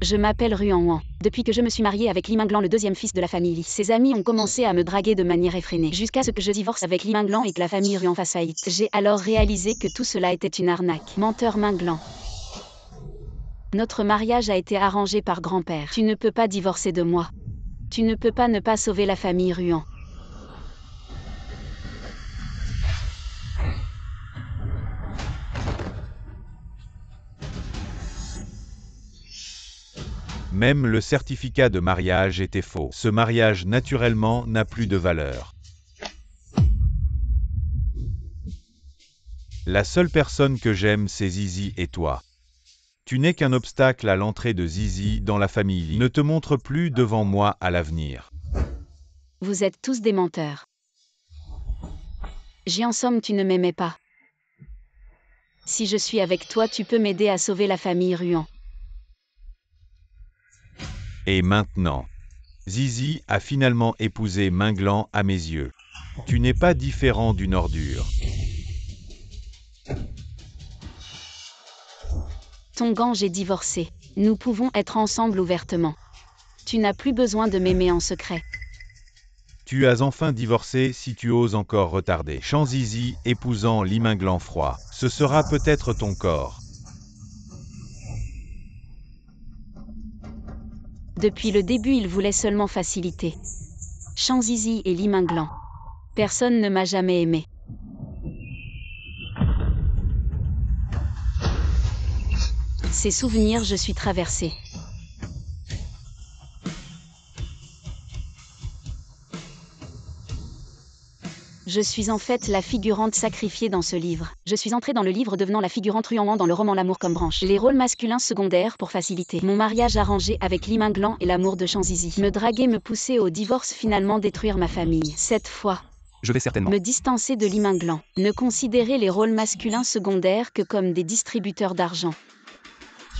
Je m'appelle Ruan Wan. Depuis que je me suis mariée avec Li Minglan, le deuxième fils de la famille Li, ses amis ont commencé à me draguer de manière effrénée, jusqu'à ce que je divorce avec Li Minglan et que la famille Ruan fasse faillite. J'ai alors réalisé que tout cela était une arnaque. Menteur Minglan. Notre mariage a été arrangé par grand-père. Tu ne peux pas divorcer de moi. Tu ne peux pas ne pas sauver la famille Ruan. Même le certificat de mariage était faux. Ce mariage naturellement n'a plus de valeur. La seule personne que j'aime, c'est Zizi et toi. Tu n'es qu'un obstacle à l'entrée de Zizi dans la famille Li. Ne te montre plus devant moi à l'avenir. Vous êtes tous des menteurs. En somme, tu ne m'aimais pas. Si je suis avec toi, tu peux m'aider à sauver la famille Ruan. Et maintenant, Zizi a finalement épousé Minglan à mes yeux. Tu n'es pas différent d'une ordure. Tongan, j'ai divorcé. Nous pouvons être ensemble ouvertement. Tu n'as plus besoin de m'aimer en secret. Tu as enfin divorcé si tu oses encore retarder. Zizi épousant Li Minglan froid. Ce sera peut-être ton corps. Depuis le début, il voulait seulement faciliter. Zizi et Li Minglan. Personne ne m'a jamais aimé. Ces souvenirs, je suis traversée. Je suis en fait la figurante sacrifiée dans ce livre. Je suis entrée dans le livre devenant la figurante Ruan Wan dans le roman L'amour comme branche. Les rôles masculins secondaires pour faciliter. Mon mariage arrangé avec Li Minglan et l'amour de Zizi. Me draguer, me pousser au divorce, finalement détruire ma famille. Cette fois, Je vais certainement me distancer de Li Minglan. Ne considérer les rôles masculins secondaires que comme des distributeurs d'argent.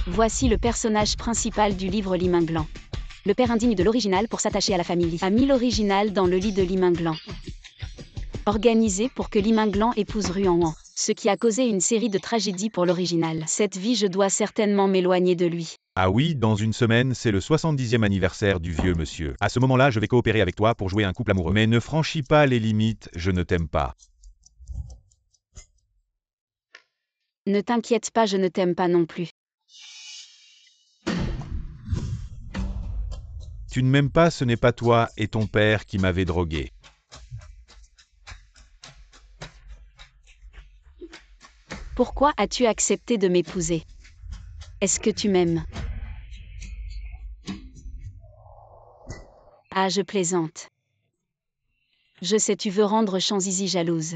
Voici le personnage principal du livre Li Minglan. Le père indigne de l'original pour s'attacher à la famille Li. A mis l'original dans le lit de Li Minglan. Organisé pour que Li Minglan épouse Ruan Wan, ce qui a causé une série de tragédies pour l'original. Cette vie, je dois certainement m'éloigner de lui. Ah oui, dans une semaine, c'est le 70e anniversaire du vieux monsieur. À ce moment-là, je vais coopérer avec toi pour jouer un couple amoureux. Mais ne franchis pas les limites, je ne t'aime pas. Ne t'inquiète pas, je ne t'aime pas non plus. Tu ne m'aimes pas, ce n'est pas toi et ton père qui m'avez drogué. Pourquoi as-tu accepté de m'épouser? Est-ce que tu m'aimes? Ah, je plaisante. Je sais, tu veux rendre Zizi jalouse.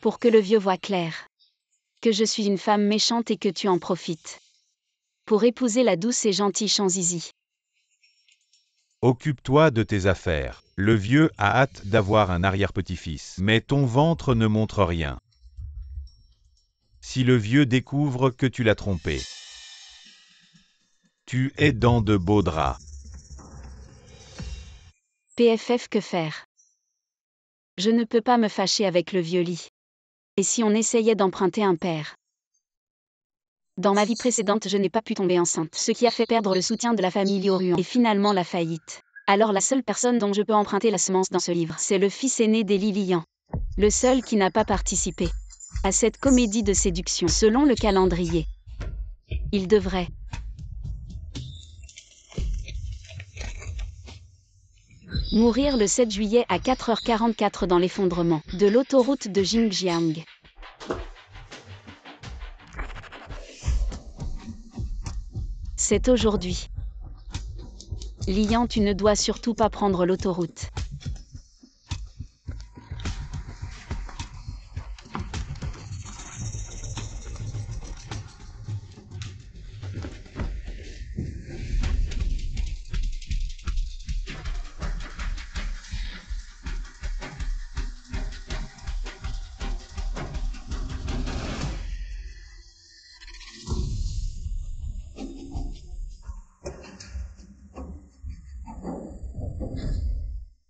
Pour que le vieux voie clair. Que je suis une femme méchante et que tu en profites. Pour épouser la douce et gentille Zizi. Occupe-toi de tes affaires. Le vieux a hâte d'avoir un arrière-petit-fils. Mais ton ventre ne montre rien. Si le vieux découvre que tu l'as trompé, tu es dans de beaux draps. PFF, que faire? Je ne peux pas me fâcher avec le vieux Li. Et si on essayait d'emprunter un père? Dans ma vie précédente, je n'ai pas pu tomber enceinte, ce qui a fait perdre le soutien de la famille Li au Ruan, et finalement la faillite. Alors la seule personne dont je peux emprunter la semence dans ce livre, c'est le fils aîné des Li Lian. Le seul qui n'a pas participé à cette comédie de séduction. Selon le calendrier, il devrait mourir le 7 juillet à 4h44 dans l'effondrement de l'autoroute de Xinjiang. C'est aujourd'hui. Lian, tu ne dois surtout pas prendre l'autoroute.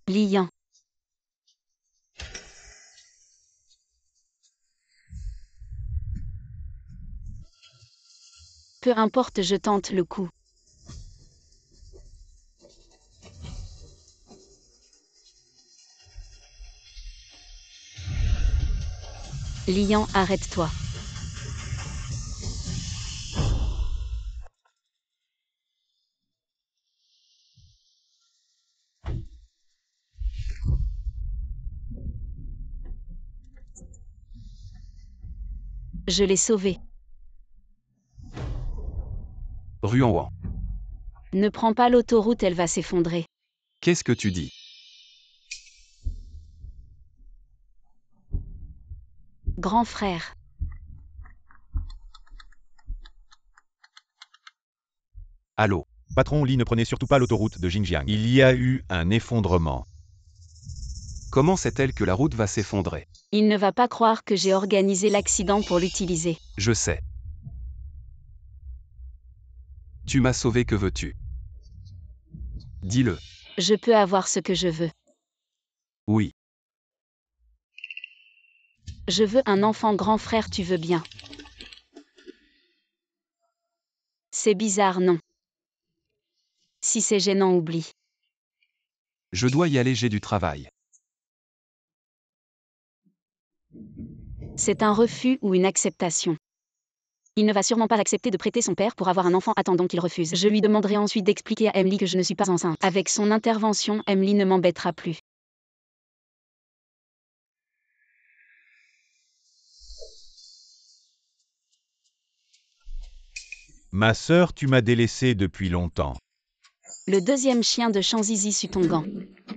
Lian. Peu importe, je tente le coup. Lian, arrête-toi. Je l'ai sauvé. Ruan. Ne prends pas l'autoroute, elle va s'effondrer. Qu'est-ce que tu dis? Grand frère. Allô? Patron Lee, ne prenez surtout pas l'autoroute de Xinjiang. Il y a eu un effondrement. Comment sait-elle que la route va s'effondrer? Il ne va pas croire que j'ai organisé l'accident pour l'utiliser. Je sais. Tu m'as sauvé, que veux-tu? Dis-le. Je peux avoir ce que je veux. Oui. Je veux un enfant, grand frère, tu veux bien. C'est bizarre, non? Si c'est gênant, oublie. Je dois y aller, j'ai du travail. C'est un refus ou une acceptation. Il ne va sûrement pas accepter de prêter son père pour avoir un enfant, attendant qu'il refuse. Je lui demanderai ensuite d'expliquer à Emily que je ne suis pas enceinte. Avec son intervention, Emily ne m'embêtera plus. Ma sœur, tu m'as délaissé depuis longtemps. Le deuxième chien de Shanzizi Sutongan.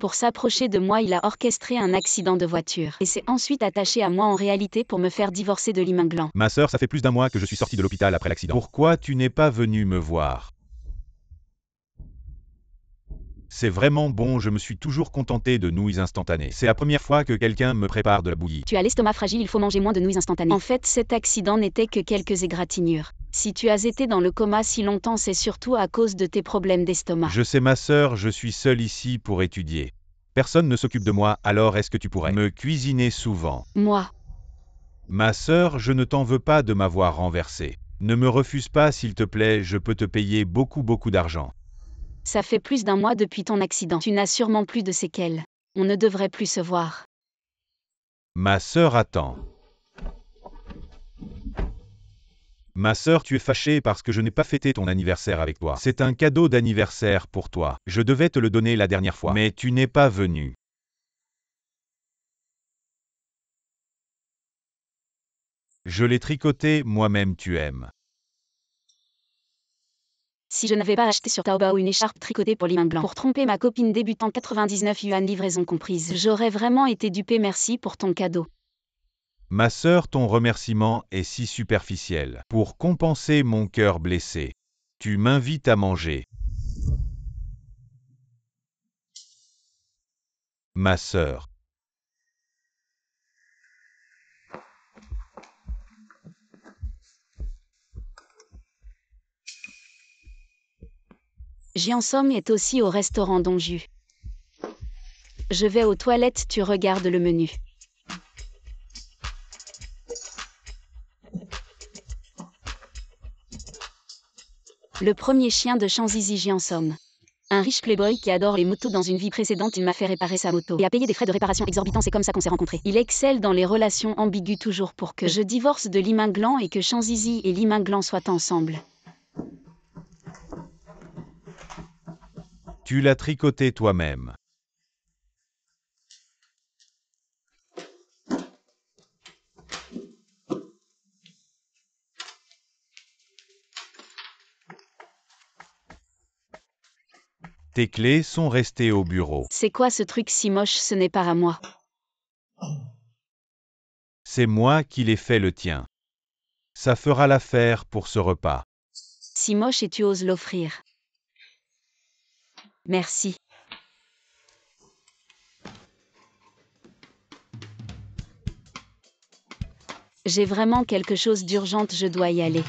Pour s'approcher de moi, il a orchestré un accident de voiture. Et s'est ensuite attaché à moi en réalité pour me faire divorcer de Li Minglan. Ma sœur, ça fait plus d'un mois que je suis sorti de l'hôpital après l'accident. Pourquoi tu n'es pas venu me voir? C'est vraiment bon, je me suis toujours contenté de nouilles instantanées. C'est la première fois que quelqu'un me prépare de la bouillie. Tu as l'estomac fragile, il faut manger moins de nouilles instantanées. En fait, cet accident n'était que quelques égratignures. Si tu as été dans le coma si longtemps, c'est surtout à cause de tes problèmes d'estomac. Je sais ma sœur, je suis seul ici pour étudier. Personne ne s'occupe de moi, alors est-ce que tu pourrais me cuisiner souvent? Moi, Ma sœur, je ne t'en veux pas de m'avoir renversé. Ne me refuse pas s'il te plaît, je peux te payer beaucoup d'argent. ça fait plus d'un mois depuis ton accident. Tu n'as sûrement plus de séquelles. On ne devrait plus se voir. Ma sœur attend. Ma sœur, tu es fâchée parce que je n'ai pas fêté ton anniversaire avec toi. C'est un cadeau d'anniversaire pour toi. Je devais te le donner la dernière fois, mais tu n'es pas venu. Je l'ai tricoté moi-même, tu aimes. Si je n'avais pas acheté sur Taobao une écharpe tricotée pour Li Minglan pour tromper ma copine débutant 99 yuan livraison comprise, j'aurais vraiment été dupée. Merci pour ton cadeau. Ma sœur, ton remerciement est si superficiel. Pour compenser mon cœur blessé, tu m'invites à manger. Ma sœur. Jiansom est aussi au restaurant Donju. Je vais aux toilettes, tu regardes le menu. Le premier chien de Shanzizi Jiansom. Un riche playboy qui adore les motos. Dans une vie précédente, il m'a fait réparer sa moto et a payé des frais de réparation exorbitants. C'est comme ça qu'on s'est rencontrés. Il excelle dans les relations ambiguës, toujours pour que je divorce de Li Minglan et que Shanzizi et Li Minglan soient ensemble. Tu l'as tricoté toi-même. Tes clés sont restées au bureau. C'est quoi ce truc si moche? Ce n'est pas à moi. C'est moi qui l'ai fait, le tien. Ça fera l'affaire pour ce repas. Si moche et tu oses l'offrir. Merci. J'ai vraiment quelque chose d'urgent, je dois y aller.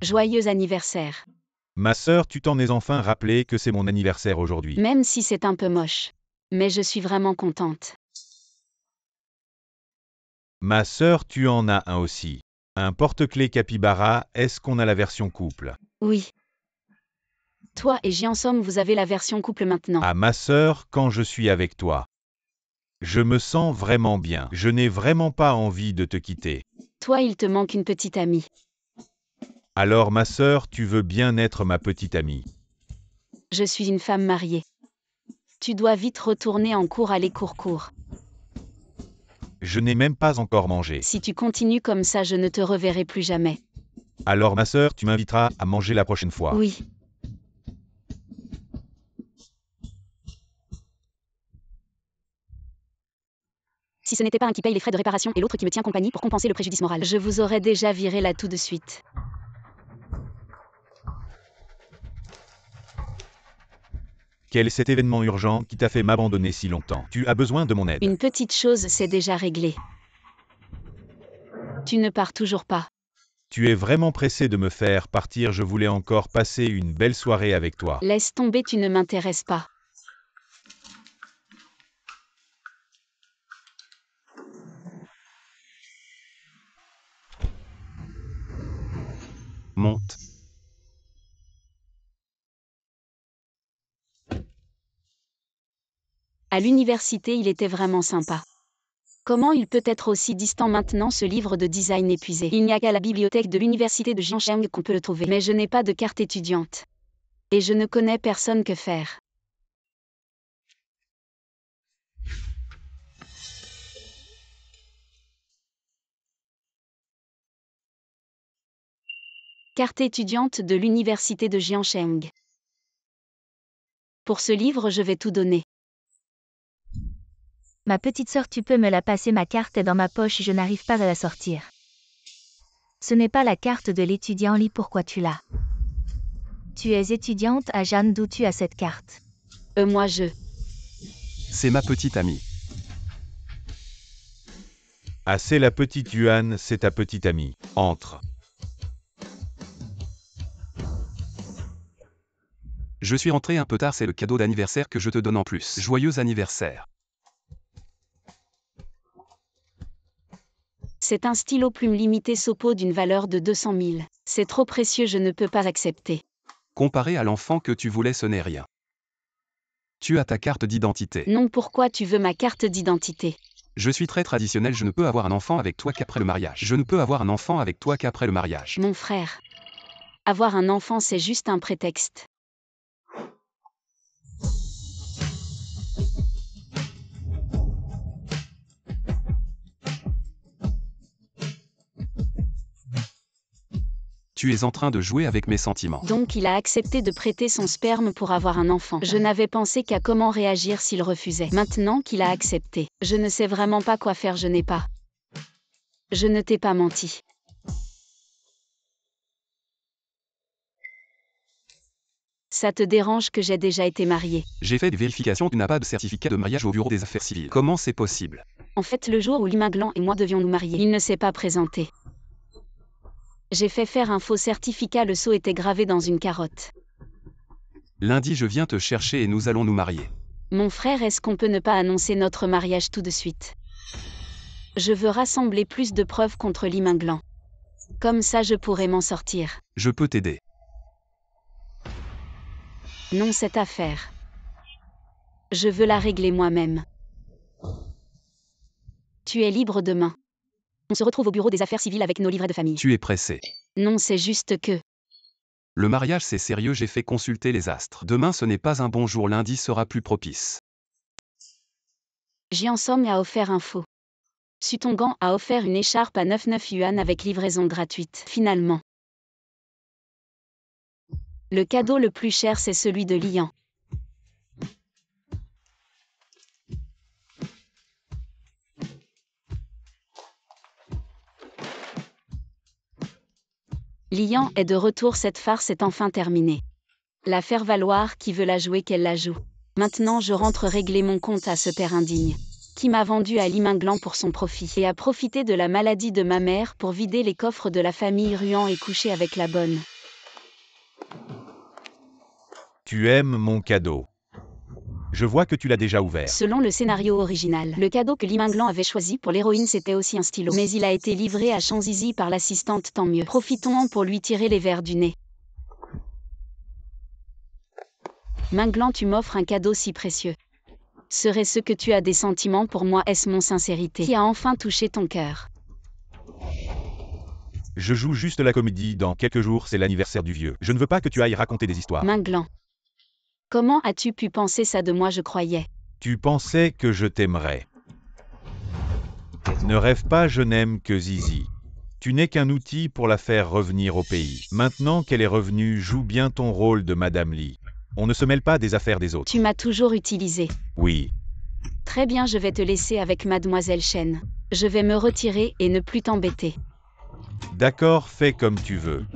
Joyeux anniversaire. Ma sœur, tu t'en es enfin rappelé que c'est mon anniversaire aujourd'hui. Même si c'est un peu moche. Mais je suis vraiment contente. Ma sœur, tu en as un aussi. Un porte-clés capybara, est-ce qu'on a la version couple? Oui. Toi et Jiansom, vous avez la version couple maintenant. À ma sœur, quand je suis avec toi. Je me sens vraiment bien. Je n'ai vraiment pas envie de te quitter. Toi, il te manque une petite amie. Alors ma sœur, tu veux bien être ma petite amie. Je suis une femme mariée. Tu dois vite retourner en cours, aller cours. Je n'ai même pas encore mangé. Si tu continues comme ça, je ne te reverrai plus jamais. Alors ma sœur, tu m'inviteras à manger la prochaine fois. Oui. Si ce n'était pas un qui paye les frais de réparation et l'autre qui me tient compagnie pour compenser le préjudice moral, je vous aurais déjà viré là tout de suite. Quel est cet événement urgent qui t'a fait m'abandonner si longtemps? Tu as besoin de mon aide. Une petite chose, c'est déjà réglé. Tu ne pars toujours pas. Tu es vraiment pressé de me faire partir, je voulais encore passer une belle soirée avec toi. Laisse tomber, tu ne m'intéresses pas. Monte. À l'université, il était vraiment sympa. Comment il peut être aussi distant maintenant, ce livre de design épuisé? Il n'y a qu'à la bibliothèque de l'université de Jiangsheng qu'on peut le trouver. Mais je n'ai pas de carte étudiante. Et je ne connais personne. Que faire? Carte étudiante de l'université de Jiangsheng. Pour ce livre, je vais tout donner. Ma petite sœur, tu peux me la passer? Ma carte est dans ma poche, je n'arrive pas à la sortir. Ce n'est pas la carte de l'étudiant. Lis, pourquoi tu l'as? Tu es étudiante à Jeanne, d'où tu as cette carte? Moi C'est ma petite amie. Ah, c'est la petite Yuan, c'est ta petite amie. Entre. Je suis rentré un peu tard, c'est le cadeau d'anniversaire que je te donne en plus. Joyeux anniversaire. C'est un stylo plume limité Sopo d'une valeur de 200 000. C'est trop précieux, je ne peux pas accepter. Comparé à l'enfant que tu voulais, ce n'est rien. Tu as ta carte d'identité. Non, pourquoi tu veux ma carte d'identité? Je suis très traditionnel, je ne peux avoir un enfant avec toi qu'après le mariage. Je ne peux avoir un enfant avec toi qu'après le mariage. Mon frère. Avoir un enfant, c'est juste un prétexte. Tu es en train de jouer avec mes sentiments. Donc il a accepté de prêter son sperme pour avoir un enfant. Je n'avais pensé qu'à comment réagir s'il refusait. Maintenant qu'il a accepté, je ne sais vraiment pas quoi faire, je n'ai pas. Je ne t'ai pas menti. Ça te dérange que j'ai déjà été mariée? J'ai fait des vérifications, tu n'as pas de certificat de mariage au bureau des affaires civiles. Comment c'est possible? En fait, le jour où Li Minglan et moi devions nous marier, il ne s'est pas présenté. J'ai fait faire un faux certificat, le sceau était gravé dans une carotte. Lundi, je viens te chercher et nous allons nous marier. Mon frère, est-ce qu'on peut ne pas annoncer notre mariage tout de suite? Je veux rassembler plus de preuves contre Li Minglan. Comme ça, je pourrais m'en sortir. Je peux t'aider. Non, cette affaire. Je veux la régler moi-même. Tu es libre demain. On se retrouve au bureau des affaires civiles avec nos livrets de famille. Tu es pressé. Non, c'est juste que... Le mariage c'est sérieux, j'ai fait consulter les astres. Demain ce n'est pas un bon jour, lundi sera plus propice. Jiansom a offert un faux. Sutongan a offert une écharpe à 99 yuan avec livraison gratuite. Finalement. Le cadeau le plus cher, c'est celui de Lian. Lian est de retour, cette farce est enfin terminée. La faire valoir, qui veut la jouer, qu'elle la joue. Maintenant je rentre régler mon compte à ce père indigne, qui m'a vendu à Li Minglan pour son profit, et a profité de la maladie de ma mère pour vider les coffres de la famille Ruan et coucher avec la bonne. Tu aimes mon cadeau. Je vois que tu l'as déjà ouvert. Selon le scénario original, le cadeau que Li Minglan avait choisi pour l'héroïne, c'était aussi un stylo. Mais il a été livré à Shanzizi par l'assistante, tant mieux. Profitons-en pour lui tirer les vers du nez. Minglan, tu m'offres un cadeau si précieux. Serait-ce que tu as des sentiments pour moi? Est-ce mon sincérité qui a enfin touché ton cœur? Je joue juste la comédie, dans quelques jours c'est l'anniversaire du vieux. Je ne veux pas que tu ailles raconter des histoires. Minglan. Comment as-tu pu penser ça de moi? Je croyais. Tu pensais que je t'aimerais. Ne rêve pas, je n'aime que Zizi. Tu n'es qu'un outil pour la faire revenir au pays. Maintenant qu'elle est revenue, joue bien ton rôle de Madame Lee. On ne se mêle pas des affaires des autres. Tu m'as toujours utilisé. Oui. Très bien, je vais te laisser avec Mademoiselle Chen. Je vais me retirer et ne plus t'embêter. D'accord, fais comme tu veux.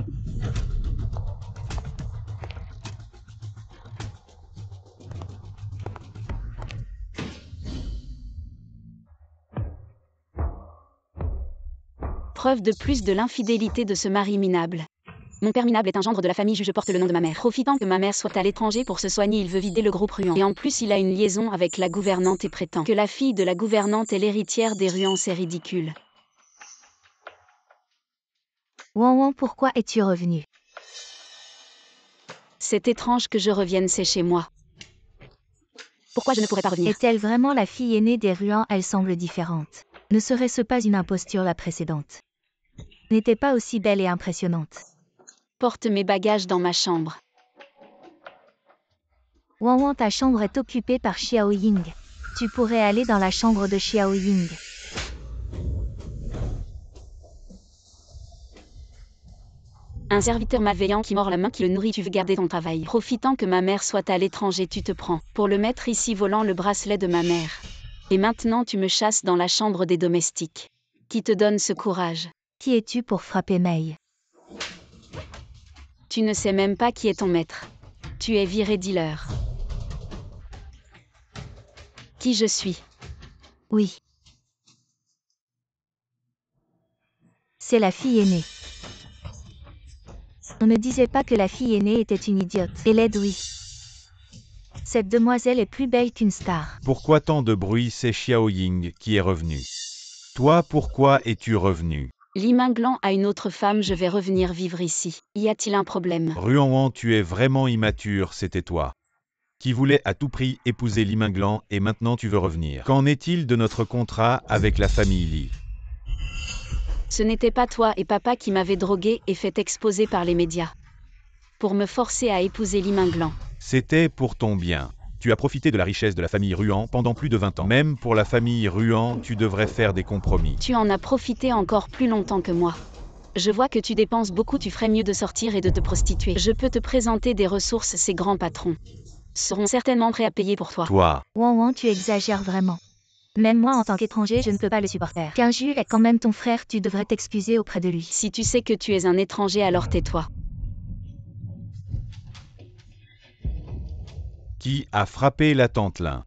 Preuve de plus de l'infidélité de ce mari minable. Mon père minable est un gendre de la famille Ju, je porte le nom de ma mère. Profitant que ma mère soit à l'étranger pour se soigner, il veut vider le groupe Ruan. Et en plus, il a une liaison avec la gouvernante et prétend que la fille de la gouvernante est l'héritière des Ruan. C'est ridicule. Wan, pourquoi es-tu revenu? C'est étrange que je revienne, c'est chez moi. Pourquoi je ne pourrais pas revenir? Est-elle vraiment la fille aînée des Ruan? Elle semble différente. Ne serait-ce pas une imposture la précédente? N'était pas aussi belle et impressionnante. Porte mes bagages dans ma chambre. Wan, ta chambre est occupée par Xiao Ying. Tu pourrais aller dans la chambre de Xiao Ying. Un serviteur malveillant qui mord la main qui le nourrit, tu veux garder ton travail. Profitant que ma mère soit à l'étranger, tu te prends pour le mettre ici, volant le bracelet de ma mère. Et maintenant tu me chasses dans la chambre des domestiques. Qui te donne ce courage? Qui es-tu pour frapper Mei? Tu ne sais même pas qui est ton maître. Tu es viré dealer. Qui je suis? Oui. C'est la fille aînée. On ne disait pas que la fille aînée était une idiote. Et l'aide, oui. Cette demoiselle est plus belle qu'une star. Pourquoi tant de bruit? C'est Xiao Ying qui est revenu. Toi, pourquoi es-tu revenu? Li Minglan a une autre femme, je vais revenir vivre ici. Y a-t-il un problème? Ruan, tu es vraiment immature, c'était toi. Qui voulait à tout prix épouser Li Minglan et maintenant tu veux revenir. Qu'en est-il de notre contrat avec la famille Li? Ce n'était pas toi et papa qui m'avez drogué et fait exposer par les médias. Pour me forcer à épouser Li Minglan. C'était pour ton bien. Tu as profité de la richesse de la famille Ruan pendant plus de 20 ans. Même pour la famille Ruan, tu devrais faire des compromis. Tu en as profité encore plus longtemps que moi. Je vois que tu dépenses beaucoup, tu ferais mieux de sortir et de te prostituer. Je peux te présenter des ressources, ces grands patrons seront certainement prêts à payer pour toi. Toi, Wan, tu exagères vraiment. Même moi en tant qu'étranger, je ne peux pas le supporter. Kinju est quand même ton frère, tu devrais t'excuser auprès de lui. Si tu sais que tu es un étranger, alors tais-toi. qui a frappé la tante Lin?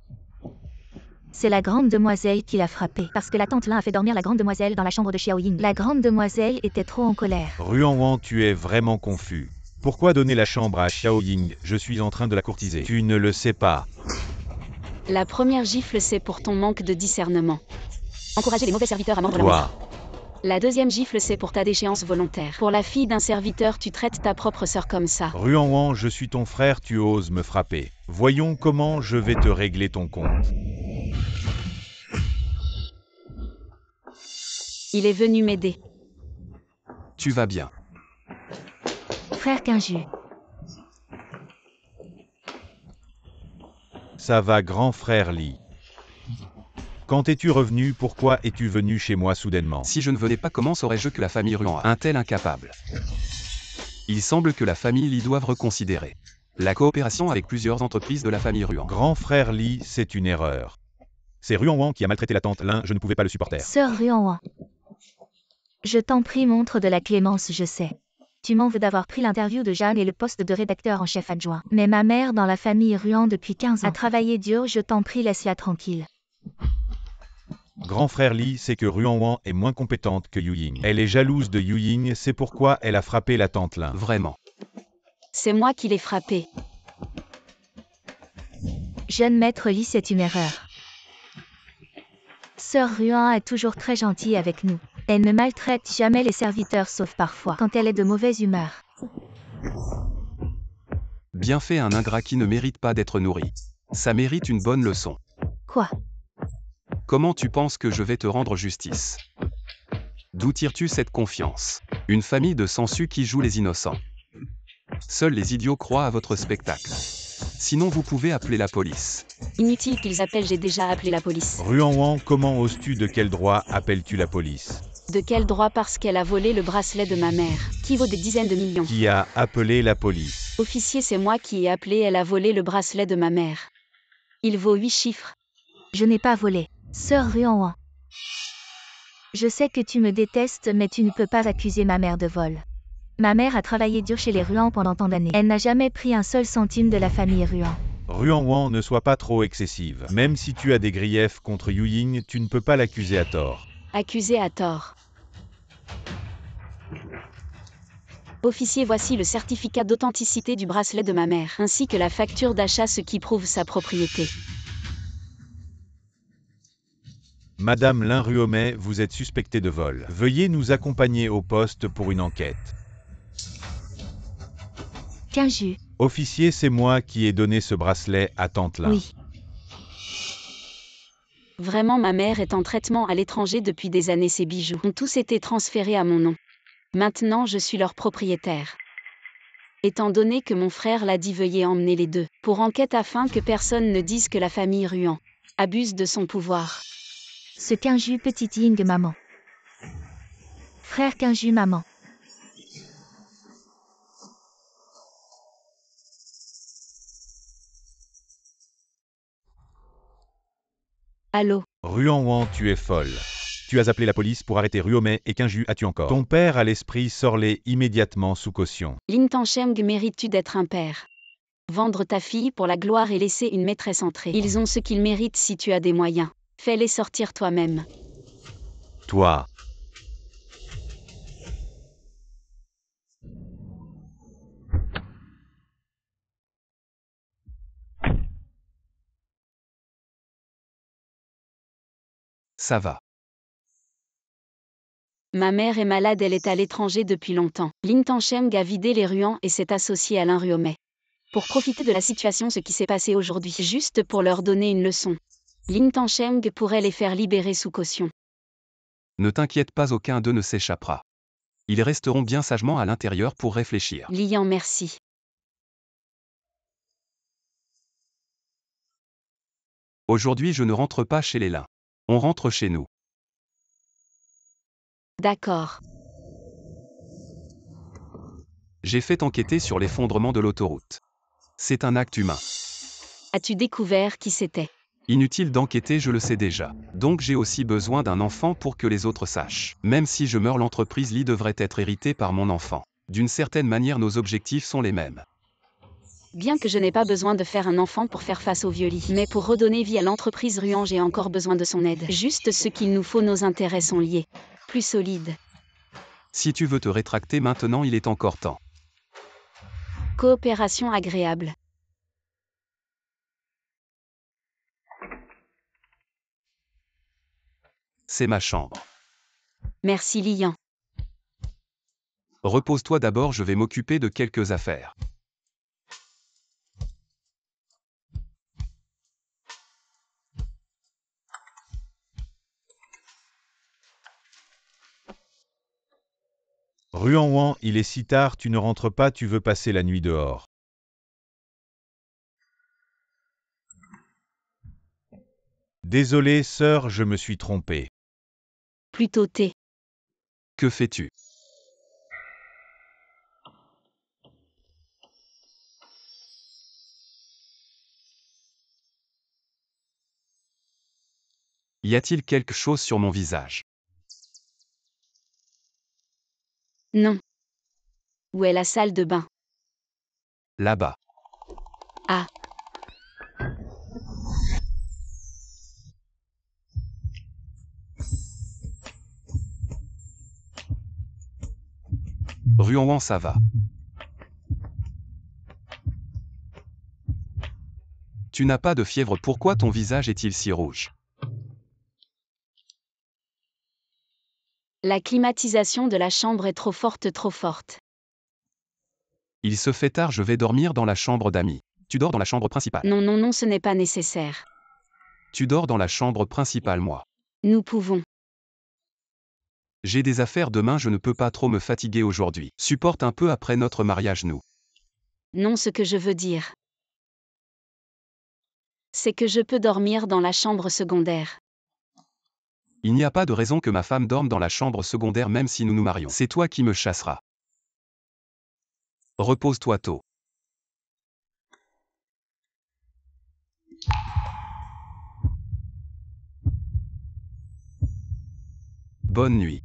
C'est la grande demoiselle qui l'a frappé. Parce que la tante Lin a fait dormir la grande demoiselle dans la chambre de Xiao Ying. La grande demoiselle était trop en colère. Ruan, tu es vraiment confus. Pourquoi donner la chambre à Xiao Ying? Je suis en train de la courtiser. Tu ne le sais pas. La première gifle, c'est pour ton manque de discernement. Encourager les mauvais serviteurs à mordre la maison. Toi, La deuxième gifle, c'est pour ta déchéance volontaire. Pour la fille d'un serviteur, tu traites ta propre sœur comme ça. Ruan, je suis ton frère, tu oses me frapper. Voyons comment je vais te régler ton compte. Il est venu m'aider. Tu vas bien. Frère Kinju. Ça va, grand frère Li. Quand es-tu revenu? Pourquoi es-tu venu chez moi soudainement? Si je ne venais pas, comment saurais-je que la famille Ruan a un tel incapable? Il semble que la famille Li doive reconsidérer la coopération avec plusieurs entreprises de la famille Ruan. Grand frère Li, c'est une erreur. C'est Ruan qui a maltraité la tante Lin, je ne pouvais pas le supporter. Sœur Ruan. Je t'en prie, montre de la clémence, je sais. Tu m'en veux d'avoir pris l'interview de Jeanne et le poste de rédacteur en chef adjoint. Mais ma mère, dans la famille Ruan depuis 15 ans, a travaillé dur, je t'en prie, laisse-la tranquille. Grand frère Li, c'est que Ruan est moins compétente que Yu Ying. Elle est jalouse de Yu Ying, c'est pourquoi elle a frappé la tante Lin. Vraiment. C'est moi qui l'ai frappé. Jeune maître Li, c'est une erreur. Sœur Ruan est toujours très gentille avec nous. Elle ne maltraite jamais les serviteurs sauf parfois quand elle est de mauvaise humeur. Bien fait un ingrat qui ne mérite pas d'être nourri. Ça mérite une bonne leçon. Quoi? Comment tu penses que je vais te rendre justice? D'où tires-tu cette confiance? Une famille de sangsues qui joue les innocents. Seuls les idiots croient à votre spectacle. Sinon vous pouvez appeler la police. Inutile qu'ils appellent, j'ai déjà appelé la police. Ruan, comment oses-tu, de quel droit appelles-tu la police? De quel droit? Parce qu'elle a volé le bracelet de ma mère, qui vaut des dizaines de millions. Qui a appelé la police? Officier, c'est moi qui ai appelé, elle a volé le bracelet de ma mère. Il vaut 8 chiffres. Je n'ai pas volé. Sœur Ruan. Je sais que tu me détestes, mais tu ne peux pas accuser ma mère de vol. Ma mère a travaillé dur chez les Ruan pendant tant d'années. Elle n'a jamais pris un seul centime de la famille Ruan. Ruan, ne sois pas trop excessive. Même si tu as des griefs contre Yuying, tu ne peux pas l'accuser à tort. Accusé à tort. Officier, voici le certificat d'authenticité du bracelet de ma mère, ainsi que la facture d'achat, ce qui prouve sa propriété. Madame Lin Ruomei, vous êtes suspectée de vol. Veuillez nous accompagner au poste pour une enquête. Kinju. Officier, c'est moi qui ai donné ce bracelet à Tante Lin. Oui. Vraiment, ma mère est en traitement à l'étranger depuis des années. Ses bijoux ont tous été transférés à mon nom. Maintenant, je suis leur propriétaire. Étant donné que mon frère l'a dit, veuillez emmener les deux pour enquête afin que personne ne dise que la famille Ruan abuse de son pouvoir. Ce Kinju petit Ying maman. Frère Kinju maman. Allô? Ruan, tu es folle. Tu as appelé la police pour arrêter Ruomei et Kinju as-tu encore? Ton père a l'esprit, sors-les immédiatement sous caution. Lin Tansheng, mérites-tu d'être un père? Vendre ta fille pour la gloire et laisser une maîtresse entrer. Ils ont ce qu'ils méritent si tu as des moyens. Fais-les sortir toi-même. Toi. Ça va. Ma mère est malade, elle est à l'étranger depuis longtemps. Lin Tansheng a vidé les Ruan et s'est associé à Lin Ruomei. Pour profiter de la situation, ce qui s'est passé aujourd'hui, juste pour leur donner une leçon. Lin Tansheng pourrait les faire libérer sous caution. Ne t'inquiète pas, aucun d'eux ne s'échappera. Ils resteront bien sagement à l'intérieur pour réfléchir. Lian, merci. Aujourd'hui je ne rentre pas chez les Lin. On rentre chez nous. D'accord. J'ai fait enquêter sur l'effondrement de l'autoroute. C'est un acte humain. As-tu découvert qui c'était? Inutile d'enquêter, je le sais déjà. Donc j'ai aussi besoin d'un enfant pour que les autres sachent. Même si je meurs, l'entreprise Li devrait être héritée par mon enfant. D'une certaine manière, nos objectifs sont les mêmes. Bien que je n'ai pas besoin de faire un enfant pour faire face au vieux Li, mais pour redonner vie à l'entreprise Ruan, j'ai encore besoin de son aide. Juste ce qu'il nous faut, nos intérêts sont liés. Plus solides. Si tu veux te rétracter maintenant, il est encore temps. Coopération agréable. C'est ma chambre. Merci Lian. Repose-toi d'abord, je vais m'occuper de quelques affaires. Ruan, il est si tard, tu ne rentres pas, tu veux passer la nuit dehors. Désolé, sœur, je me suis trompé. Plutôt thé. Que fais-tu? Y a-t-il quelque chose sur mon visage? Non. Où est la salle de bain? Là-bas. Ah. Ruan, ça va. Tu n'as pas de fièvre, pourquoi ton visage est-il si rouge? La climatisation de la chambre est trop forte, trop forte. Il se fait tard, je vais dormir dans la chambre d'amis. Tu dors dans la chambre principale. Non, non, non, ce n'est pas nécessaire. Tu dors dans la chambre principale, moi. Nous pouvons. J'ai des affaires demain, je ne peux pas trop me fatiguer aujourd'hui. Supporte un peu après notre mariage, nous. Non, ce que je veux dire, c'est que je peux dormir dans la chambre secondaire. Il n'y a pas de raison que ma femme dorme dans la chambre secondaire même si nous nous marions. C'est toi qui me chasseras. Repose-toi tôt. Bonne nuit.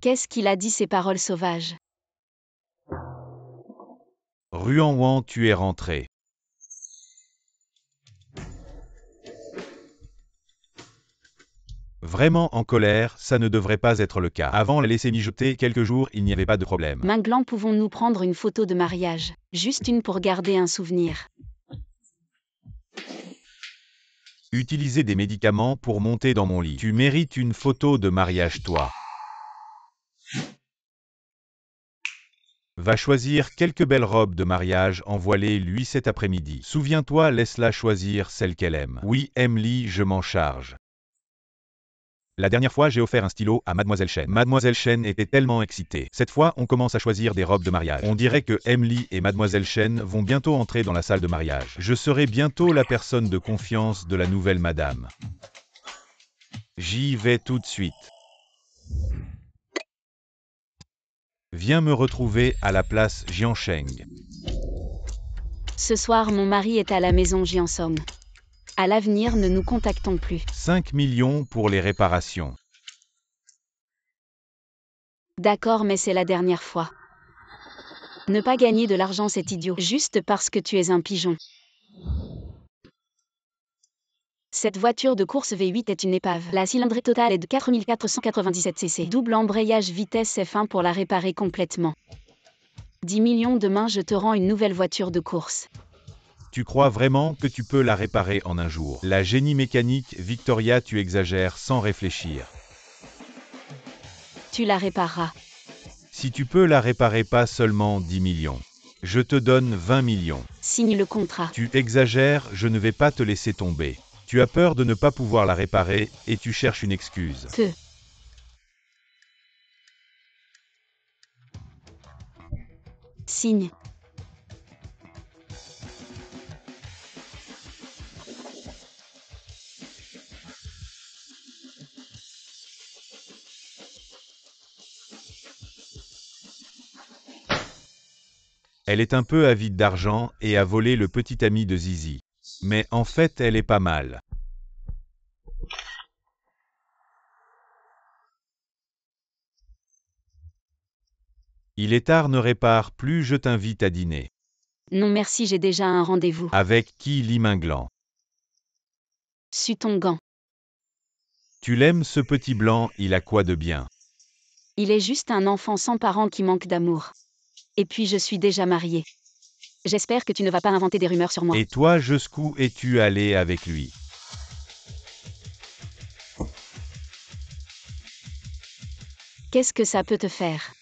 Qu'est-ce qu'il a dit ces paroles sauvages? Ruan, tu es rentré. Vraiment en colère, ça ne devrait pas être le cas. Avant la laisser mijoter quelques jours, il n'y avait pas de problème. Minglan, pouvons-nous prendre une photo de mariage? Juste une pour garder un souvenir. Utiliser des médicaments pour monter dans mon lit. Tu mérites une photo de mariage, toi. Va choisir quelques belles robes de mariage, envoie-les-lui cet après-midi. Souviens-toi, laisse-la choisir celle qu'elle aime. Oui, Emily, je m'en charge. La dernière fois, j'ai offert un stylo à Mademoiselle Chen. Mademoiselle Chen était tellement excitée. Cette fois, on commence à choisir des robes de mariage. On dirait que Emily et Mademoiselle Chen vont bientôt entrer dans la salle de mariage. Je serai bientôt la personne de confiance de la nouvelle madame. J'y vais tout de suite. Viens me retrouver à la place Jiansheng. Ce soir, mon mari est à la maison Jiansong. À l'avenir, ne nous contactons plus. 5 millions pour les réparations. D'accord, mais c'est la dernière fois. Ne pas gagner de l'argent, c'est idiot. Juste parce que tu es un pigeon. Cette voiture de course V8 est une épave. La cylindrée totale est de 4497 cc. Double embrayage vitesse F1 pour la réparer complètement. 10 millions, demain je te rends une nouvelle voiture de course. Tu crois vraiment que tu peux la réparer en un jour? La génie mécanique, Victoria, tu exagères sans réfléchir. Tu la répareras. Si tu peux la réparer, pas seulement 10 millions. Je te donne 20 millions. Signe le contrat. Tu exagères, je ne vais pas te laisser tomber. Tu as peur de ne pas pouvoir la réparer, et tu cherches une excuse. Que. Signe. Elle est un peu avide d'argent et a volé le petit ami de Zizi. Mais en fait, elle est pas mal. Il est tard, ne répare plus, je t'invite à dîner. Non merci, j'ai déjà un rendez-vous. Avec qui, Li Minglan? Su ton gant. Tu l'aimes ce petit blanc, il a quoi de bien? Il est juste un enfant sans parents qui manque d'amour. Et puis je suis déjà mariée. J'espère que tu ne vas pas inventer des rumeurs sur moi. Et toi, jusqu'où es-tu allé avec lui? Qu'est-ce que ça peut te faire?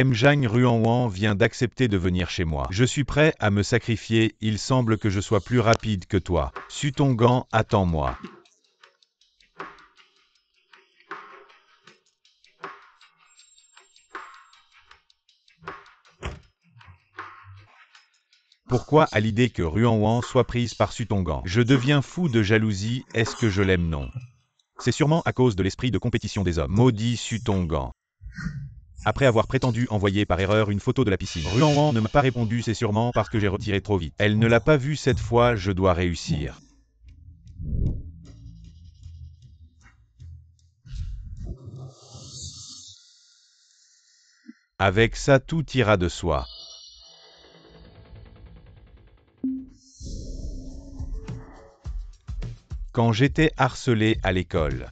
Mjang Ruan vient d'accepter de venir chez moi. Je suis prêt à me sacrifier, il semble que je sois plus rapide que toi. Su ton gant, attends-moi. Pourquoi à l'idée que Ruan soit prise par Su ton gant? Je deviens fou de jalousie, est-ce que je l'aime? Non. C'est sûrement à cause de l'esprit de compétition des hommes. Maudit Su ton gant. Après avoir prétendu envoyer par erreur une photo de la piscine, Ruan ne m'a pas répondu, c'est sûrement parce que j'ai retiré trop vite. Elle ne l'a pas vue cette fois, je dois réussir. Avec ça, tout ira de soi. Quand j'étais harcelé à l'école.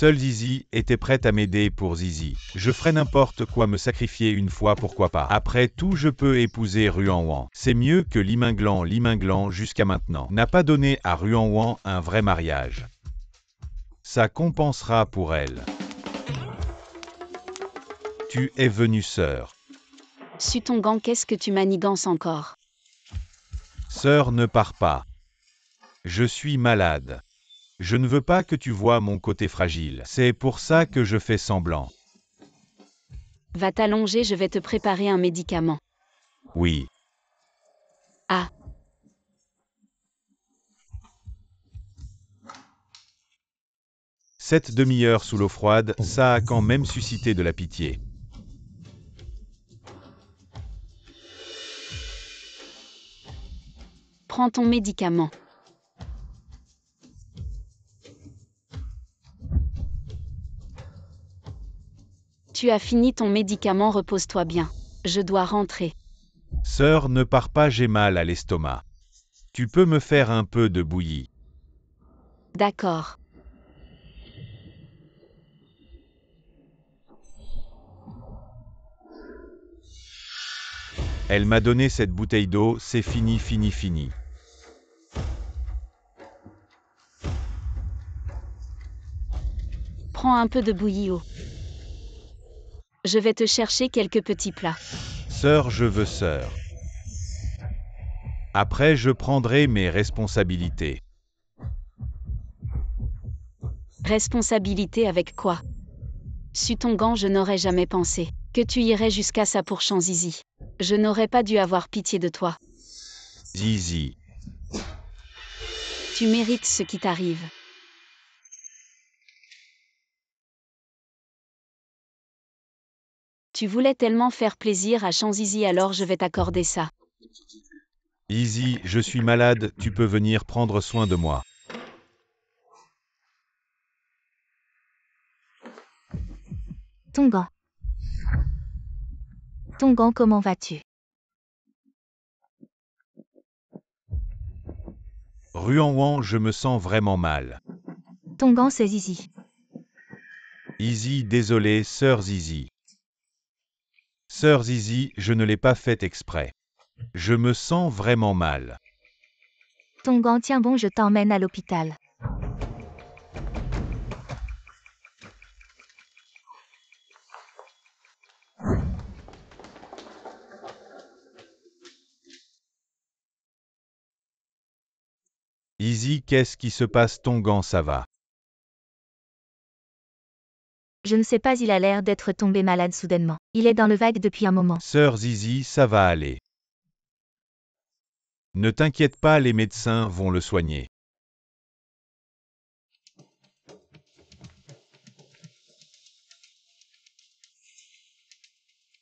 Seule Zizi était prête à m'aider pour Zizi. Je ferais n'importe quoi, me sacrifier une fois, pourquoi pas. Après tout, je peux épouser Ruan-Wan. C'est mieux que Li Minglan. Li Minglan, jusqu'à maintenant, n'a pas donné à Ruan-Wan un vrai mariage. Ça compensera pour elle. Tu es venue, sœur. Sutongan, qu'est-ce que tu manigances encore? Sœur, ne pars pas. Je suis malade. Je ne veux pas que tu vois mon côté fragile. C'est pour ça que je fais semblant. Va t'allonger, je vais te préparer un médicament. Oui. Ah. Cette demi-heure sous l'eau froide, ça a quand même suscité de la pitié. Prends ton médicament. Tu as fini ton médicament, repose-toi bien. Je dois rentrer. Sœur, ne pars pas, j'ai mal à l'estomac. Tu peux me faire un peu de bouillie. D'accord. Elle m'a donné cette bouteille d'eau, c'est fini, fini, fini. Prends un peu de bouillie eau. Je vais te chercher quelques petits plats. Sœur, je veux sœur. Après, je prendrai mes responsabilités. Responsabilité avec quoi? Sutongan, je n'aurais jamais pensé que tu irais jusqu'à ça pour Zizi. Je n'aurais pas dû avoir pitié de toi. Zizi. Tu mérites ce qui t'arrive. Tu voulais tellement faire plaisir à Zizi, alors je vais t'accorder ça. Zizi, je suis malade, tu peux venir prendre soin de moi. Tongan. Tongan, comment vas-tu? Ruan-Wan, je me sens vraiment mal. Tongan, c'est Zizi. Zizi, désolé, sœur Zizi. Sœur Zizi, je ne l'ai pas fait exprès. Je me sens vraiment mal. Tongan, tiens bon, je t'emmène à l'hôpital. Zizi, qu'est-ce qui se passe? Tongan, ça va? Je ne sais pas, il a l'air d'être tombé malade soudainement. Il est dans le vague depuis un moment. Sœur Zizi, ça va aller. Ne t'inquiète pas, les médecins vont le soigner.